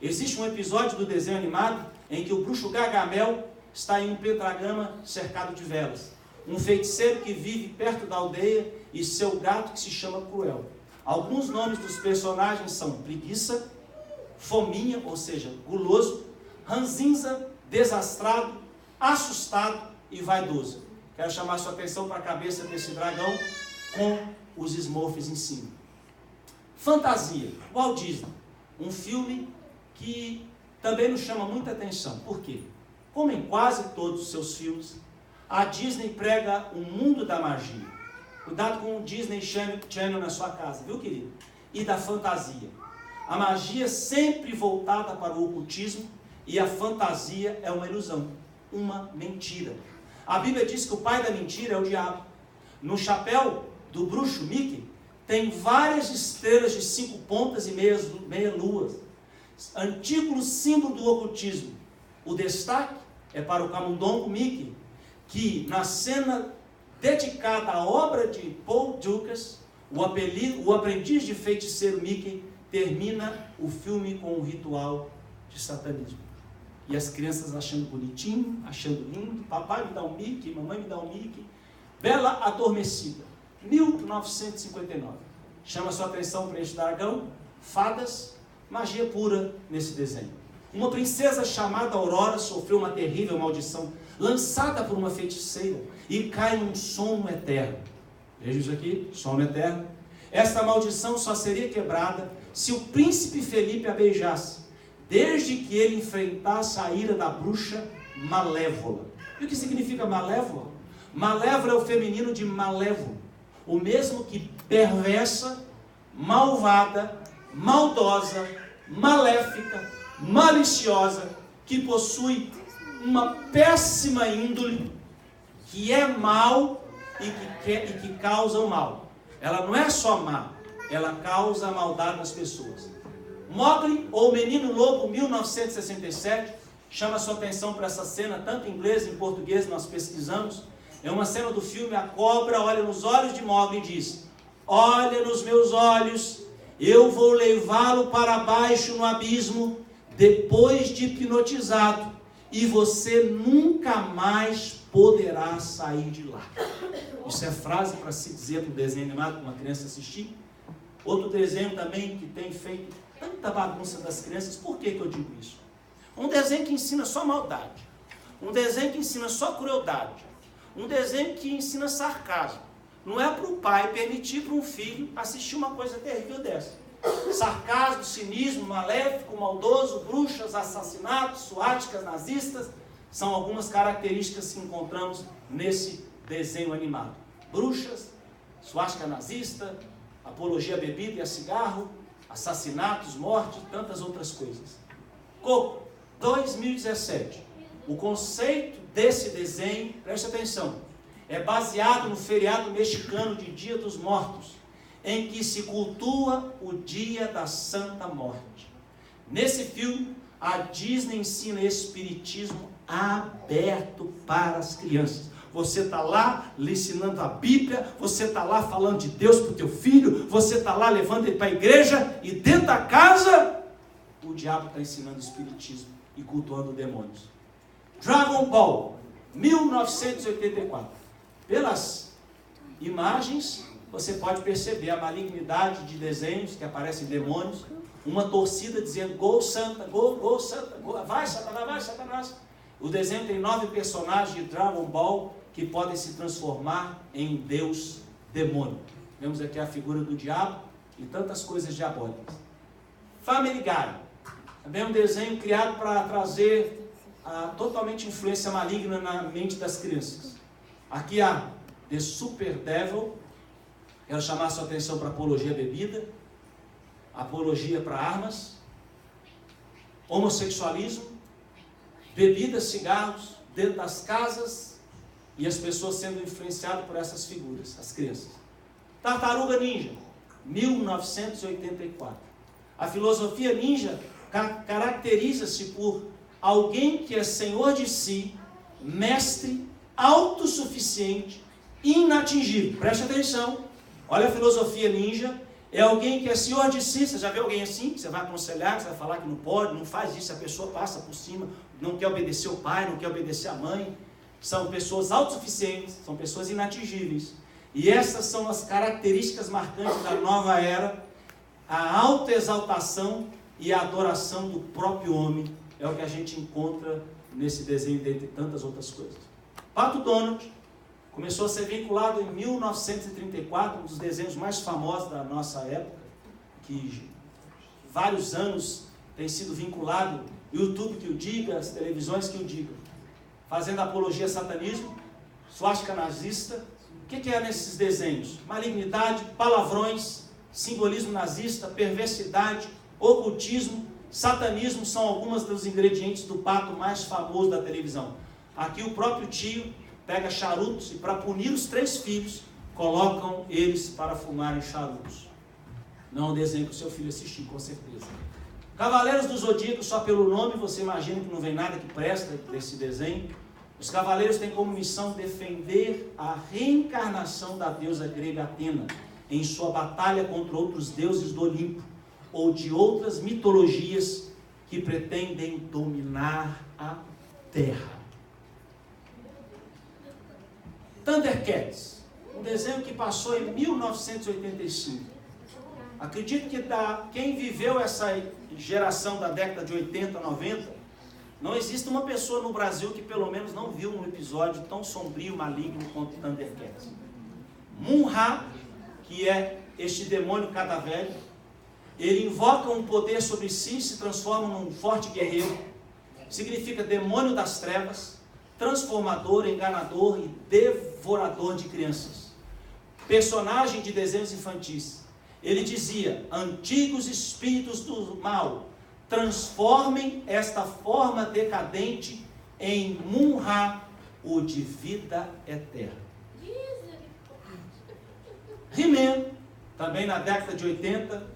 Existe um episódio do desenho animado em que o bruxo Gargamel está em um pentagrama cercado de velas. Um feiticeiro que vive perto da aldeia e seu gato que se chama Cruel. Alguns nomes dos personagens são Preguiça, Fominha, ou seja, guloso, Ranzinza, desastrado, assustado e vaidoso. Quero chamar sua atenção para a cabeça desse dragão com os Smurfs em cima. Fantasia, Walt Disney. Um filme que também nos chama muita atenção. Por quê? Como em quase todos os seus filmes, a Disney prega o mundo da magia. Cuidado com o Disney Channel na sua casa, viu, querido? E da fantasia. A magia sempre voltada para o ocultismo e a fantasia é uma ilusão, uma mentira. A Bíblia diz que o pai da mentira é o diabo. No chapéu do bruxo Mickey tem várias estrelas de 5 pontas e meia luas. Antigo símbolo do ocultismo. O destaque é para o camundongo Mickey, que na cena dedicada à obra de Paul Dukas, o aprendiz de feiticeiro Mickey termina o filme com um ritual de satanismo. E as crianças achando bonitinho, achando lindo, papai me dá um Mickey, mamãe me dá um Mickey. Bela Adormecida, 1959. Chama sua atenção para este dragão, fadas, magia pura nesse desenho. Uma princesa chamada Aurora sofreu uma terrível maldição, lançada por uma feiticeira, e cai num sono eterno. Veja isso aqui, sono eterno. Esta maldição só seria quebrada se o príncipe Felipe a beijasse, desde que ele enfrentasse a ira da bruxa Malévola. E o que significa Malévola? Malévola é o feminino de malévolo, o mesmo que perversa, malvada, maldosa, maléfica, maliciosa, que possui uma péssima índole, que é mal e que causa o mal. Ela não é só má, ela causa a maldade nas pessoas. Mowgli, ou Menino Lobo, 1967, chama sua atenção para essa cena, tanto em inglês e em português nós pesquisamos. É uma cena do filme, a cobra olha nos olhos de Mowgli e diz: olha nos meus olhos, eu vou levá-lo para baixo no abismo, depois de hipnotizado, e você nunca mais poderá sair de lá. Isso é frase para se dizer para um desenho animado para uma criança assistir. Outro desenho também que tem feito tanta bagunça das crianças. Por que eu digo isso? Um desenho que ensina só maldade, um desenho que ensina só crueldade, um desenho que ensina sarcasmo. Não é para o pai permitir para um filho assistir uma coisa terrível dessa. Sarcasmo, cinismo, maléfico, maldoso, bruxas, assassinatos, suásticas, nazistas, são algumas características que encontramos nesse desenho animado. Bruxas, suástica nazista, apologia à bebida e a cigarro, assassinatos, morte e tantas outras coisas. Coco, 2017. O conceito desse desenho, preste atenção, é baseado no feriado mexicano de Dia dos Mortos, em que se cultua o Dia da Santa Morte. Nesse filme, a Disney ensina espiritismo aberto para as crianças. Você está lá lhe ensinando a Bíblia, você está lá falando de Deus para o teu filho, você está lá levando ele para a igreja, e dentro da casa, o diabo está ensinando espiritismo e cultuando demônios. Dragon Ball, 1984. Pelas imagens, você pode perceber a malignidade de desenhos que aparecem demônios, uma torcida dizendo, gol Santa, gol Santa, gol, vai Satanás, vai Satanás. O desenho tem 9 personagens de Dragon Ball que podem se transformar em Deus demônio. Vemos aqui a figura do diabo e tantas coisas diabólicas. Family Guy, também um desenho criado para trazer totalmente influência maligna na mente das crianças. Aqui há The Super Devil, quero chamar a sua atenção para apologia à bebida, apologia para armas, homossexualismo, bebidas, cigarros, dentro das casas e as pessoas sendo influenciadas por essas figuras, as crianças. Tartaruga Ninja, 1984. A filosofia ninja caracteriza-se por alguém que é senhor de si, mestre, autossuficiente, inatingível. Preste atenção. Olha a filosofia ninja. É alguém que é senhor de si. Você já viu alguém assim? Que você vai aconselhar, que você vai falar que não pode, não faz isso. A pessoa passa por cima, não quer obedecer o pai, não quer obedecer a mãe. São pessoas autossuficientes, são pessoas inatingíveis. E essas são as características marcantes da nova era. A autoexaltação e a adoração do próprio homem é o que a gente encontra nesse desenho, dentre tantas outras coisas. Pato Donald começou a ser vinculado em 1934, um dos desenhos mais famosos da nossa época, que vários anos tem sido vinculado, YouTube que o diga, as televisões que o digam, fazendo apologia ao satanismo, suástica nazista. O que é nesses desenhos? Malignidade, palavrões, simbolismo nazista, perversidade, ocultismo, satanismo são alguns dos ingredientes do pato mais famoso da televisão. Aqui o próprio tio pega charutos e para punir os 3 filhos, colocam eles para fumarem charutos. Não é um desenho que o seu filho assistir, com certeza. Cavaleiros do Zodíaco, só pelo nome, você imagina que não vem nada que presta desse desenho. Os cavaleiros têm como missão defender a reencarnação da deusa grega Atena em sua batalha contra outros deuses do Olimpo ou de outras mitologias que pretendem dominar a Terra. Thundercats, um desenho que passou em 1985. Acredito que quem viveu essa geração da década de 80, 90, não existe uma pessoa no Brasil que pelo menos não viu um episódio tão sombrio, maligno quanto Thundercats. Mun-Ra, que é este demônio cadavélico, ele invoca um poder sobre si, se transforma num forte guerreiro, significa demônio das trevas, transformador, enganador e devorador de crianças. Personagem de desenhos infantis. Ele dizia, antigos espíritos do mal, transformem esta forma decadente em Mun-Ra, o de vida eterna. He-Man, também na década de 80,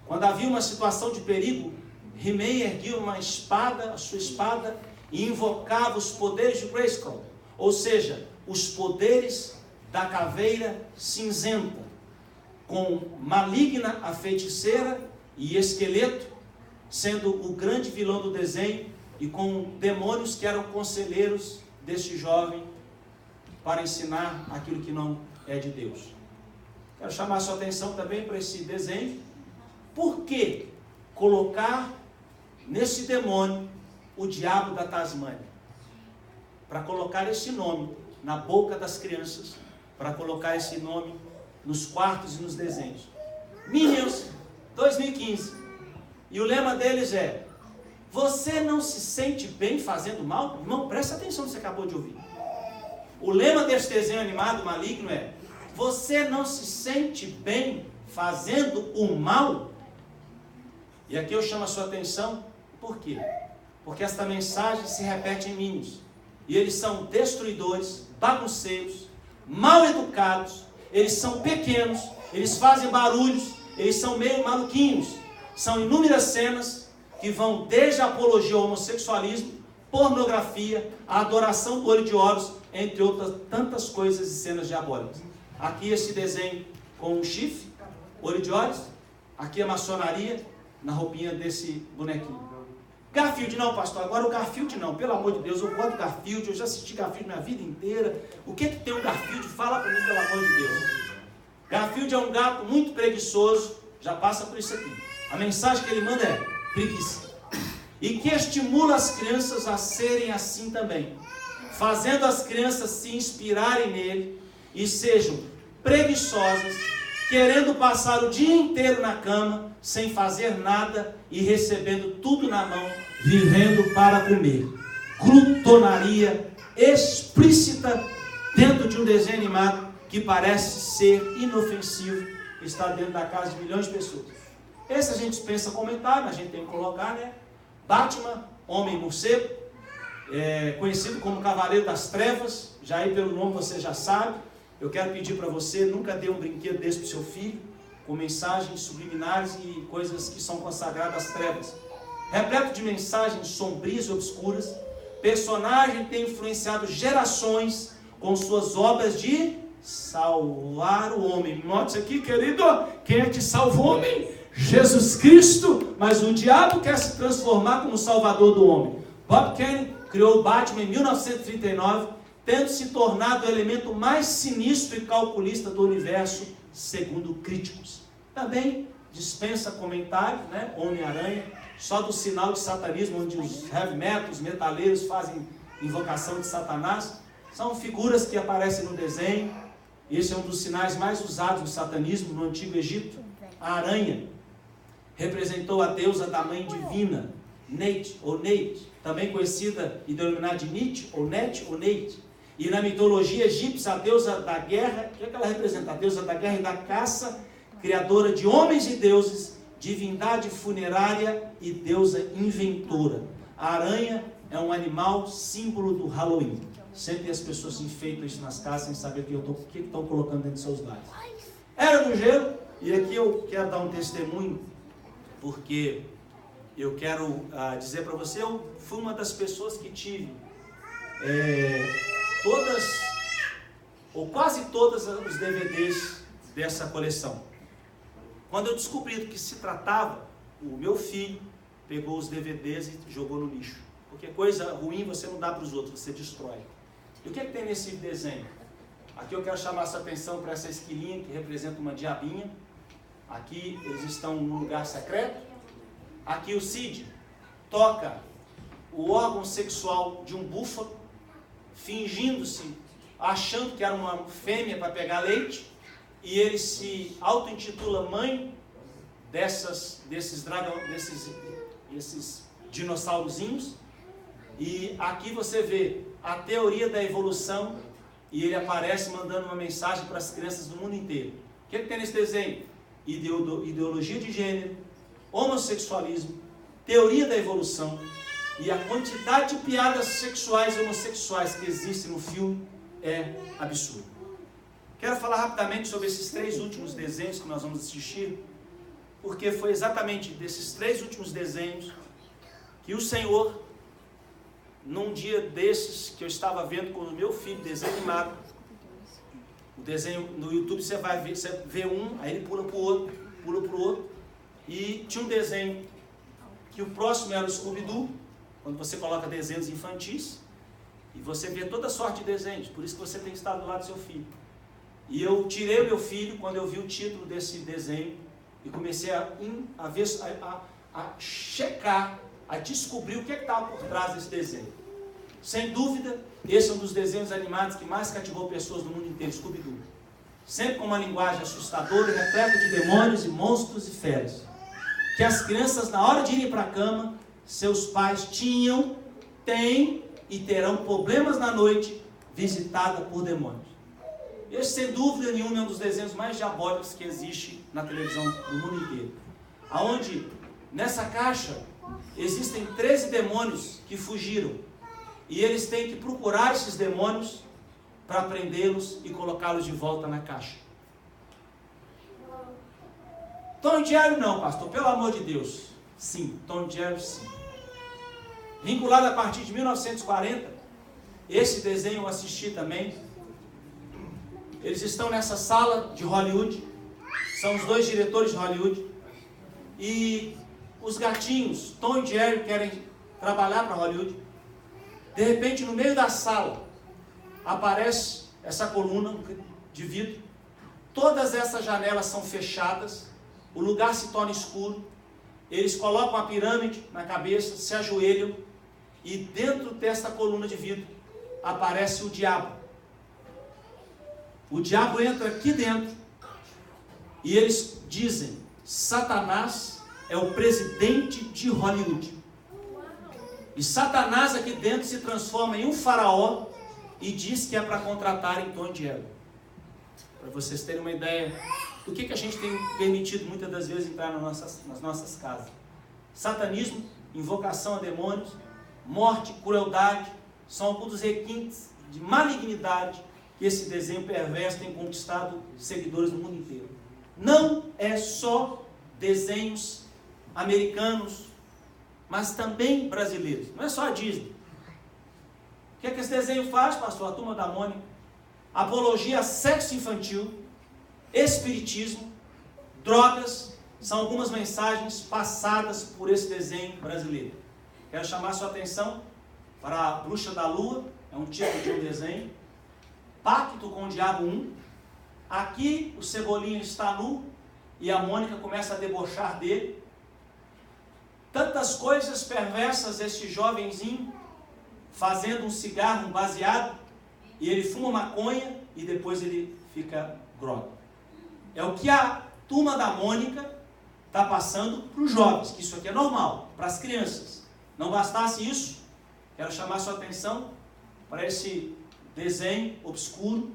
quando havia uma situação de perigo, He-Man erguia uma espada, a sua espada, e invocava os poderes de Grayskull, ou seja, os poderes da caveira cinzenta, com Maligna, a feiticeira, e Esqueleto, sendo o grande vilão do desenho, e com demônios que eram conselheiros deste jovem, para ensinar aquilo que não é de Deus. Quero chamar a sua atenção também para esse desenho. Por que colocar nesse demônio o diabo da Tasmânia? Para colocar esse nome na boca das crianças, para colocar esse nome nos quartos e nos desenhos. Minions, 2015. E o lema deles é: você não se sente bem fazendo mal? Irmão, presta atenção no que você acabou de ouvir. O lema desse desenho animado maligno é: você não se sente bem fazendo o mal? E aqui eu chamo a sua atenção, por quê? Porque esta mensagem se repete em Minions. E eles são destruidores, bagunceiros, mal educados, eles são pequenos, eles fazem barulhos, eles são meio maluquinhos. São inúmeras cenas que vão desde a apologia ao homossexualismo, pornografia, a adoração do olho de Horus, entre outras tantas coisas e cenas diabólicas. Aqui esse desenho com um chifre, olho de Horus, aqui a maçonaria, na roupinha desse bonequinho. Garfield, não, pastor, agora o Garfield não, pelo amor de Deus, eu gosto do Garfield, eu já assisti Garfield minha vida inteira. O que tem o Garfield? Fala para mim, pelo amor de Deus. Garfield é um gato muito preguiçoso, já passa por isso aqui. A mensagem que ele manda é preguiça. E que estimula as crianças a serem assim também, fazendo as crianças se inspirarem nele e sejam preguiçosas, querendo passar o dia inteiro na cama, sem fazer nada e recebendo tudo na mão, vivendo para comer. Glutonaria explícita dentro de um desenho animado que parece ser inofensivo, está dentro da casa de milhões de pessoas. Esse a gente dispensa comentário, a gente tem que colocar, né? Batman, Homem-Morcego, conhecido como Cavaleiro das Trevas, já aí pelo nome você já sabe. Eu quero pedir para você, nunca dê um brinquedo desse para o seu filho, com mensagens subliminares e coisas que são consagradas às trevas. Repleto de mensagens sombrias e obscuras, personagem tem influenciado gerações com suas obras de salvar o homem. Note isso aqui, querido, quem é que salva o homem? Jesus Cristo, mas o diabo quer se transformar como salvador do homem. Bob Kane criou o Batman em 1939, tendo se tornado o elemento mais sinistro e calculista do universo, segundo críticos. Também dispensa comentários, né? Homem-Aranha, só do sinal de satanismo, onde os heavy metal, os metaleiros fazem invocação de Satanás. São figuras que aparecem no desenho. Esse é um dos sinais mais usados do satanismo no Antigo Egito. A aranha representou a deusa da mãe divina, Neit, ou Neit, também conhecida e denominada de Nit, ou Net, ou Neit. E na mitologia egípcia, a deusa da guerra, o que é que ela representa? A deusa da guerra e da caça, criadora de homens e deuses, divindade funerária e deusa inventora. A aranha é um animal símbolo do Halloween. Sempre as pessoas se enfeitam isso nas casas sem saber o que estão colocando dentro de seus lares. Era do gelo, e aqui eu quero dar um testemunho, porque eu quero dizer para você, eu fui uma das pessoas que tive todas, ou quase todas os DVDs dessa coleção. Quando eu descobri do que se tratava, o meu filho pegou os DVDs e jogou no lixo. Porque coisa ruim você não dá para os outros, você destrói. E o que é que tem nesse desenho? Aqui eu quero chamar sua atenção para essa esquilinha que representa uma diabinha. Aqui eles estão num lugar secreto. Aqui o Cid toca o órgão sexual de um búfalo, fingindo-se, achando que era uma fêmea para pegar leite, e ele se auto-intitula mãe desses dinossaurozinhos. E aqui você vê a teoria da evolução, e ele aparece mandando uma mensagem para as crianças do mundo inteiro. O que tem nesse desenho? Ideologia de gênero, homossexualismo, teoria da evolução, e a quantidade de piadas sexuais e homossexuais que existem no filme é absurda. Quero falar rapidamente sobre esses 3 últimos desenhos que nós vamos assistir, porque foi exatamente desses 3 últimos desenhos que o Senhor, num dia desses que eu estava vendo com o meu filho, desenho animado, o desenho no YouTube você vai ver, você vê um, aí ele pula para o outro, e tinha um desenho que o próximo era o Scooby-Doo, quando você coloca desenhos infantis, e você vê toda sorte de desenhos, por isso que você tem que estar do lado do seu filho. E eu tirei o meu filho quando eu vi o título desse desenho, e comecei a checar, a descobrir o que estava por trás desse desenho. Sem dúvida, esse é um dos desenhos animados que mais cativou pessoas do mundo inteiro, Scooby-Doo. Sempre com uma linguagem assustadora, repleta de demônios e monstros e feras. Que as crianças, na hora de irem para a cama, seus pais têm e terão problemas na noite, visitada por demônios. Esse, sem dúvida nenhuma, é um dos desenhos mais diabólicos que existe na televisão do mundo inteiro. Aonde, nessa caixa, existem 13 demônios que fugiram. E eles têm que procurar esses demônios para prendê-los e colocá-los de volta na caixa. Tom e Jerry não, pastor, pelo amor de Deus. Sim, Tom e Jerry sim. Vinculado a partir de 1940, esse desenho eu assisti também. Eles estão nessa sala de Hollywood, são os 2 diretores de Hollywood, e os gatinhos, Tom e Jerry, querem trabalhar para Hollywood. De repente, no meio da sala, aparece essa coluna de vidro. Todas essas janelas são fechadas, o lugar se torna escuro. Eles colocam a pirâmide na cabeça, se ajoelham, e dentro desta coluna de vidro aparece o diabo. O diabo entra aqui dentro e eles dizem: Satanás é o presidente de Hollywood. E Satanás aqui dentro se transforma em um faraó e diz que é para contratar em Tom e Jerry. Para vocês terem uma ideia do que a gente tem permitido muitas das vezes entrar nas nossas casas. Satanismo, invocação a demônios, morte, crueldade, são alguns dos requintes de malignidade que esse desenho perverso tem conquistado seguidores no mundo inteiro. Não é só desenhos americanos, mas também brasileiros. Não é só a Disney. O que é que esse desenho faz, pastor? A Turma da Mônica. Apologia a sexo infantil, espiritismo, drogas, são algumas mensagens passadas por esse desenho brasileiro. Quero chamar sua atenção para a Bruxa da Lua, é um tipo de um desenho. Pacto com o Diabo 1. Aqui o Cebolinha está nu e a Mônica começa a debochar dele. Tantas coisas perversas este jovenzinho, fazendo um cigarro, um baseado, e ele fuma maconha e depois ele fica grogue. É o que a Turma da Mônica está passando para os jovens, que isso aqui é normal, para as crianças. Não bastasse isso, quero chamar sua atenção para esse desenho obscuro,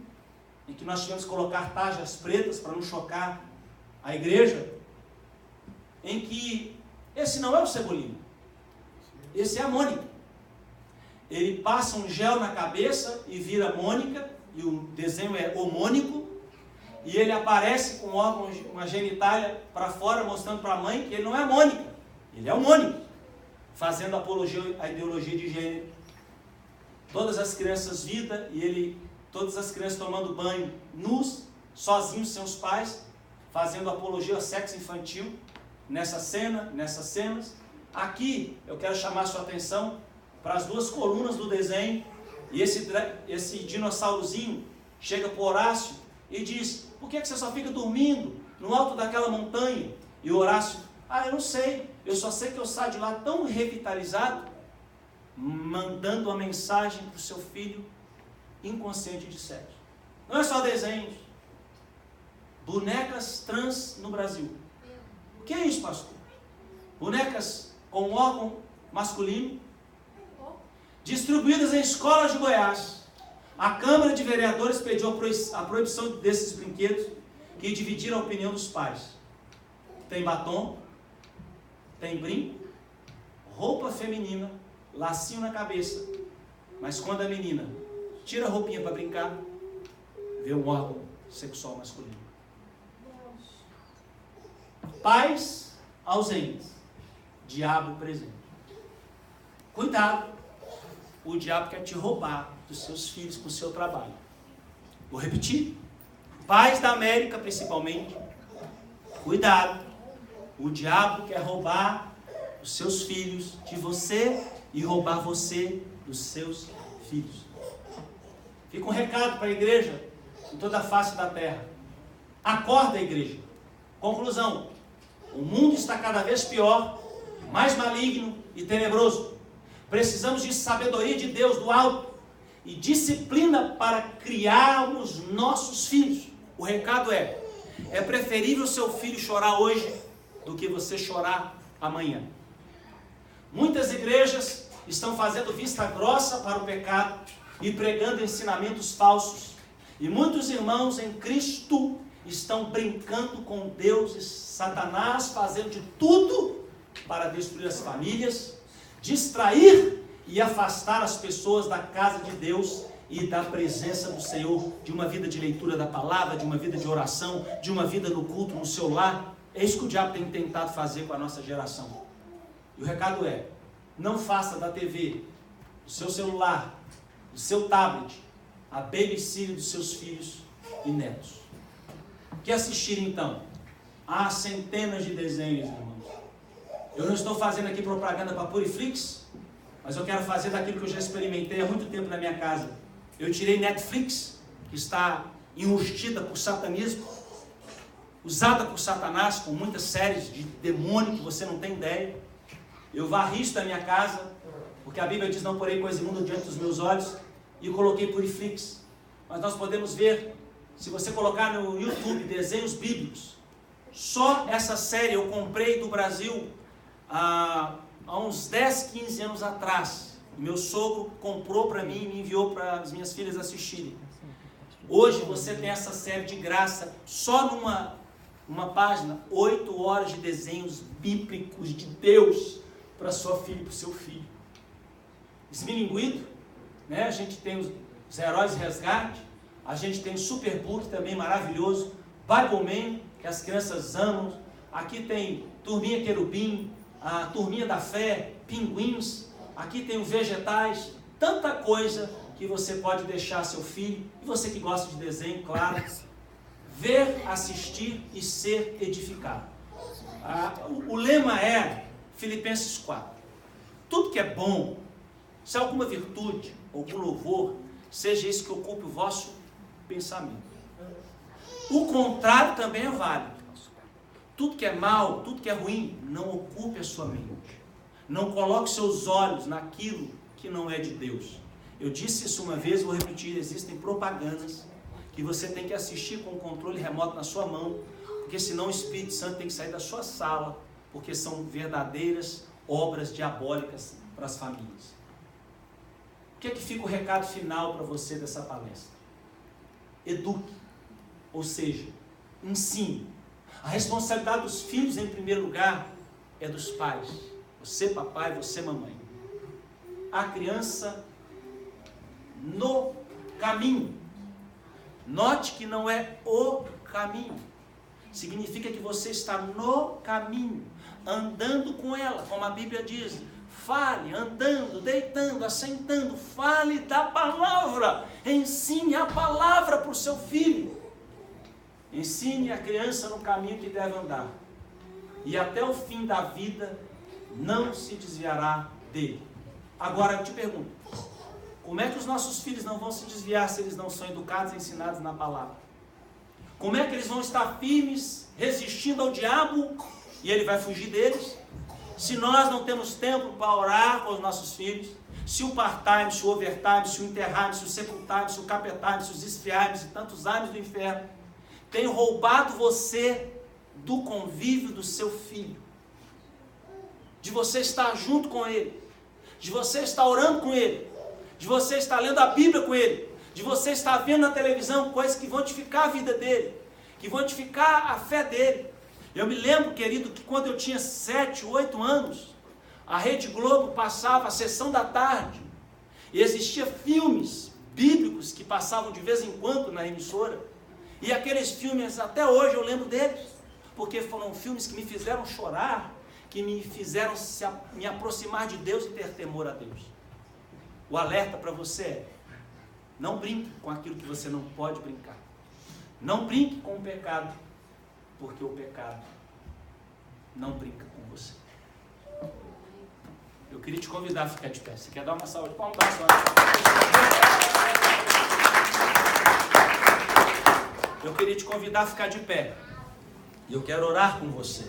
em que nós tivemos que colocar tarjas pretas para não chocar a igreja, em que esse não é o Cebolinha, esse é a Mônica. Ele passa um gel na cabeça e vira Mônica, e o desenho é homônico, e ele aparece com uma genitália para fora, mostrando para a mãe que ele não é Mônica, ele é o Mônico, fazendo apologia à ideologia de gênero. Todas as crianças vida, e todas as crianças tomando banho nus, sozinhos, sem os pais, fazendo apologia ao sexo infantil, nessas cenas. Aqui eu quero chamar a sua atenção para as duas colunas do desenho, e esse dinossaurozinho chega para o Horácio e diz: por que você só fica dormindo no alto daquela montanha? E o Horácio: eu não sei, eu só sei que eu saio de lá tão revitalizado, mandando uma mensagem para o seu filho inconsciente de sexo. Não é só desenhos, bonecas trans no Brasil. O que é isso, pastor? Bonecas com órgão masculino, distribuídas em escolas de Goiás. A Câmara de Vereadores pediu a proibição desses brinquedos que dividiram a opinião dos pais. Tem batom, tem brinco, roupa feminina, lacinho na cabeça, mas quando a menina tira a roupinha para brincar, vê um órgão sexual masculino. Pais ausentes, diabo presente. Cuidado, o diabo quer te roubar dos seus filhos com o seu trabalho. Vou repetir, pais da América principalmente, cuidado, o diabo quer roubar os seus filhos de você e roubar você dos seus filhos. Fica um recado para a igreja em toda a face da terra. Acorda, igreja. Conclusão: o mundo está cada vez pior, mais maligno e tenebroso. Precisamos de sabedoria de Deus do alto e disciplina para criarmos nossos filhos. O recado é preferível seu filho chorar hoje do que você chorar amanhã. Muitas igrejas estão fazendo vista grossa para o pecado e pregando ensinamentos falsos. E muitos irmãos em Cristo estão brincando com Deus e Satanás, fazendo de tudo para destruir as famílias, distrair e afastar as pessoas da casa de Deus e da presença do Senhor, de uma vida de leitura da palavra, de uma vida de oração, de uma vida no culto, no seu lar. É isso que o diabo tem tentado fazer com a nossa geração. E o recado é: não faça da TV, do seu celular, do seu tablet, a babysitter dos seus filhos e netos. O que assistir então? Há centenas de desenhos, irmãos. Eu não estou fazendo aqui propaganda para Puriflix, mas eu quero fazer daquilo que eu já experimentei há muito tempo na minha casa. Eu tirei Netflix, que está enrustida por satanismo, usada por Satanás, com muitas séries de demônio que você não tem ideia. Eu varri isso da minha casa, porque a Bíblia diz, não porei coisa imunda diante dos meus olhos, e coloquei Puriflix. Mas nós podemos ver, se você colocar no YouTube, desenhos bíblicos, só essa série eu comprei do Brasil há uns 10, 15 anos atrás. Meu sogro comprou para mim e me enviou para as minhas filhas assistirem. Hoje você tem essa série de graça, só numa página, 8 horas de desenhos bíblicos de Deus para sua filha e para o seu filho. Esmilinguido, né? A gente tem os Heróis de Resgate, a gente tem o Superbook também maravilhoso, Bible Man, que as crianças amam, aqui tem Turminha Querubim, a Turminha da Fé, Pinguins, aqui tem os Vegetais, tanta coisa que você pode deixar seu filho, e você que gosta de desenho, claro, ver, assistir e ser edificado. O lema é Filipenses 4. Tudo que é bom, se há alguma virtude, algum louvor, seja isso que ocupe o vosso pensamento. O contrário também é válido. Tudo que é mal, tudo que é ruim, não ocupe a sua mente. Não coloque seus olhos naquilo que não é de Deus. Eu disse isso uma vez, vou repetir, existem propagandas que você tem que assistir com o controle remoto na sua mão, porque senão o Espírito Santo tem que sair da sua sala, porque são verdadeiras obras diabólicas para as famílias. O que é que fica o recado final para você dessa palestra? Eduque, ou seja, ensine. A responsabilidade dos filhos, em primeiro lugar, é dos pais. Você, papai, você, mamãe. A criança no caminho. Note que não é o caminho. Significa que você está no caminho, andando com ela, como a Bíblia diz. Fale, andando, deitando, assentando, fale da palavra. Ensine a palavra para o seu filho. Ensine a criança no caminho que deve andar. E até o fim da vida não se desviará dele. Agora eu te pergunto, como é que os nossos filhos não vão se desviar se eles não são educados e ensinados na palavra? Como é que eles vão estar firmes, resistindo ao diabo, e ele vai fugir deles? Se nós não temos tempo para orar com os nossos filhos, se o part-time, se o overtime, se o intertime, se o sepultime, se o capetime, se os esfriarmos e tantos anos do inferno, tem roubado você do convívio do seu filho, de você estar junto com ele, de você estar orando com ele, de você estar lendo a Bíblia com ele, de você estar vendo na televisão coisas que vão edificar a vida dele, que vão edificar a fé dele. Eu me lembro, querido, que quando eu tinha 7, 8 anos, a Rede Globo passava a sessão da tarde, e existia filmes bíblicos que passavam de vez em quando na emissora, e aqueles filmes, até hoje eu lembro deles, porque foram filmes que me fizeram chorar, que me fizeram me aproximar de Deus e ter temor a Deus. O alerta para você é, não brinque com aquilo que você não pode brincar. Não brinque com o pecado, porque o pecado não brinca com você. Eu queria te convidar a ficar de pé. Você quer dar uma salva de palmas? Eu queria te convidar a ficar de pé. E eu quero orar com você.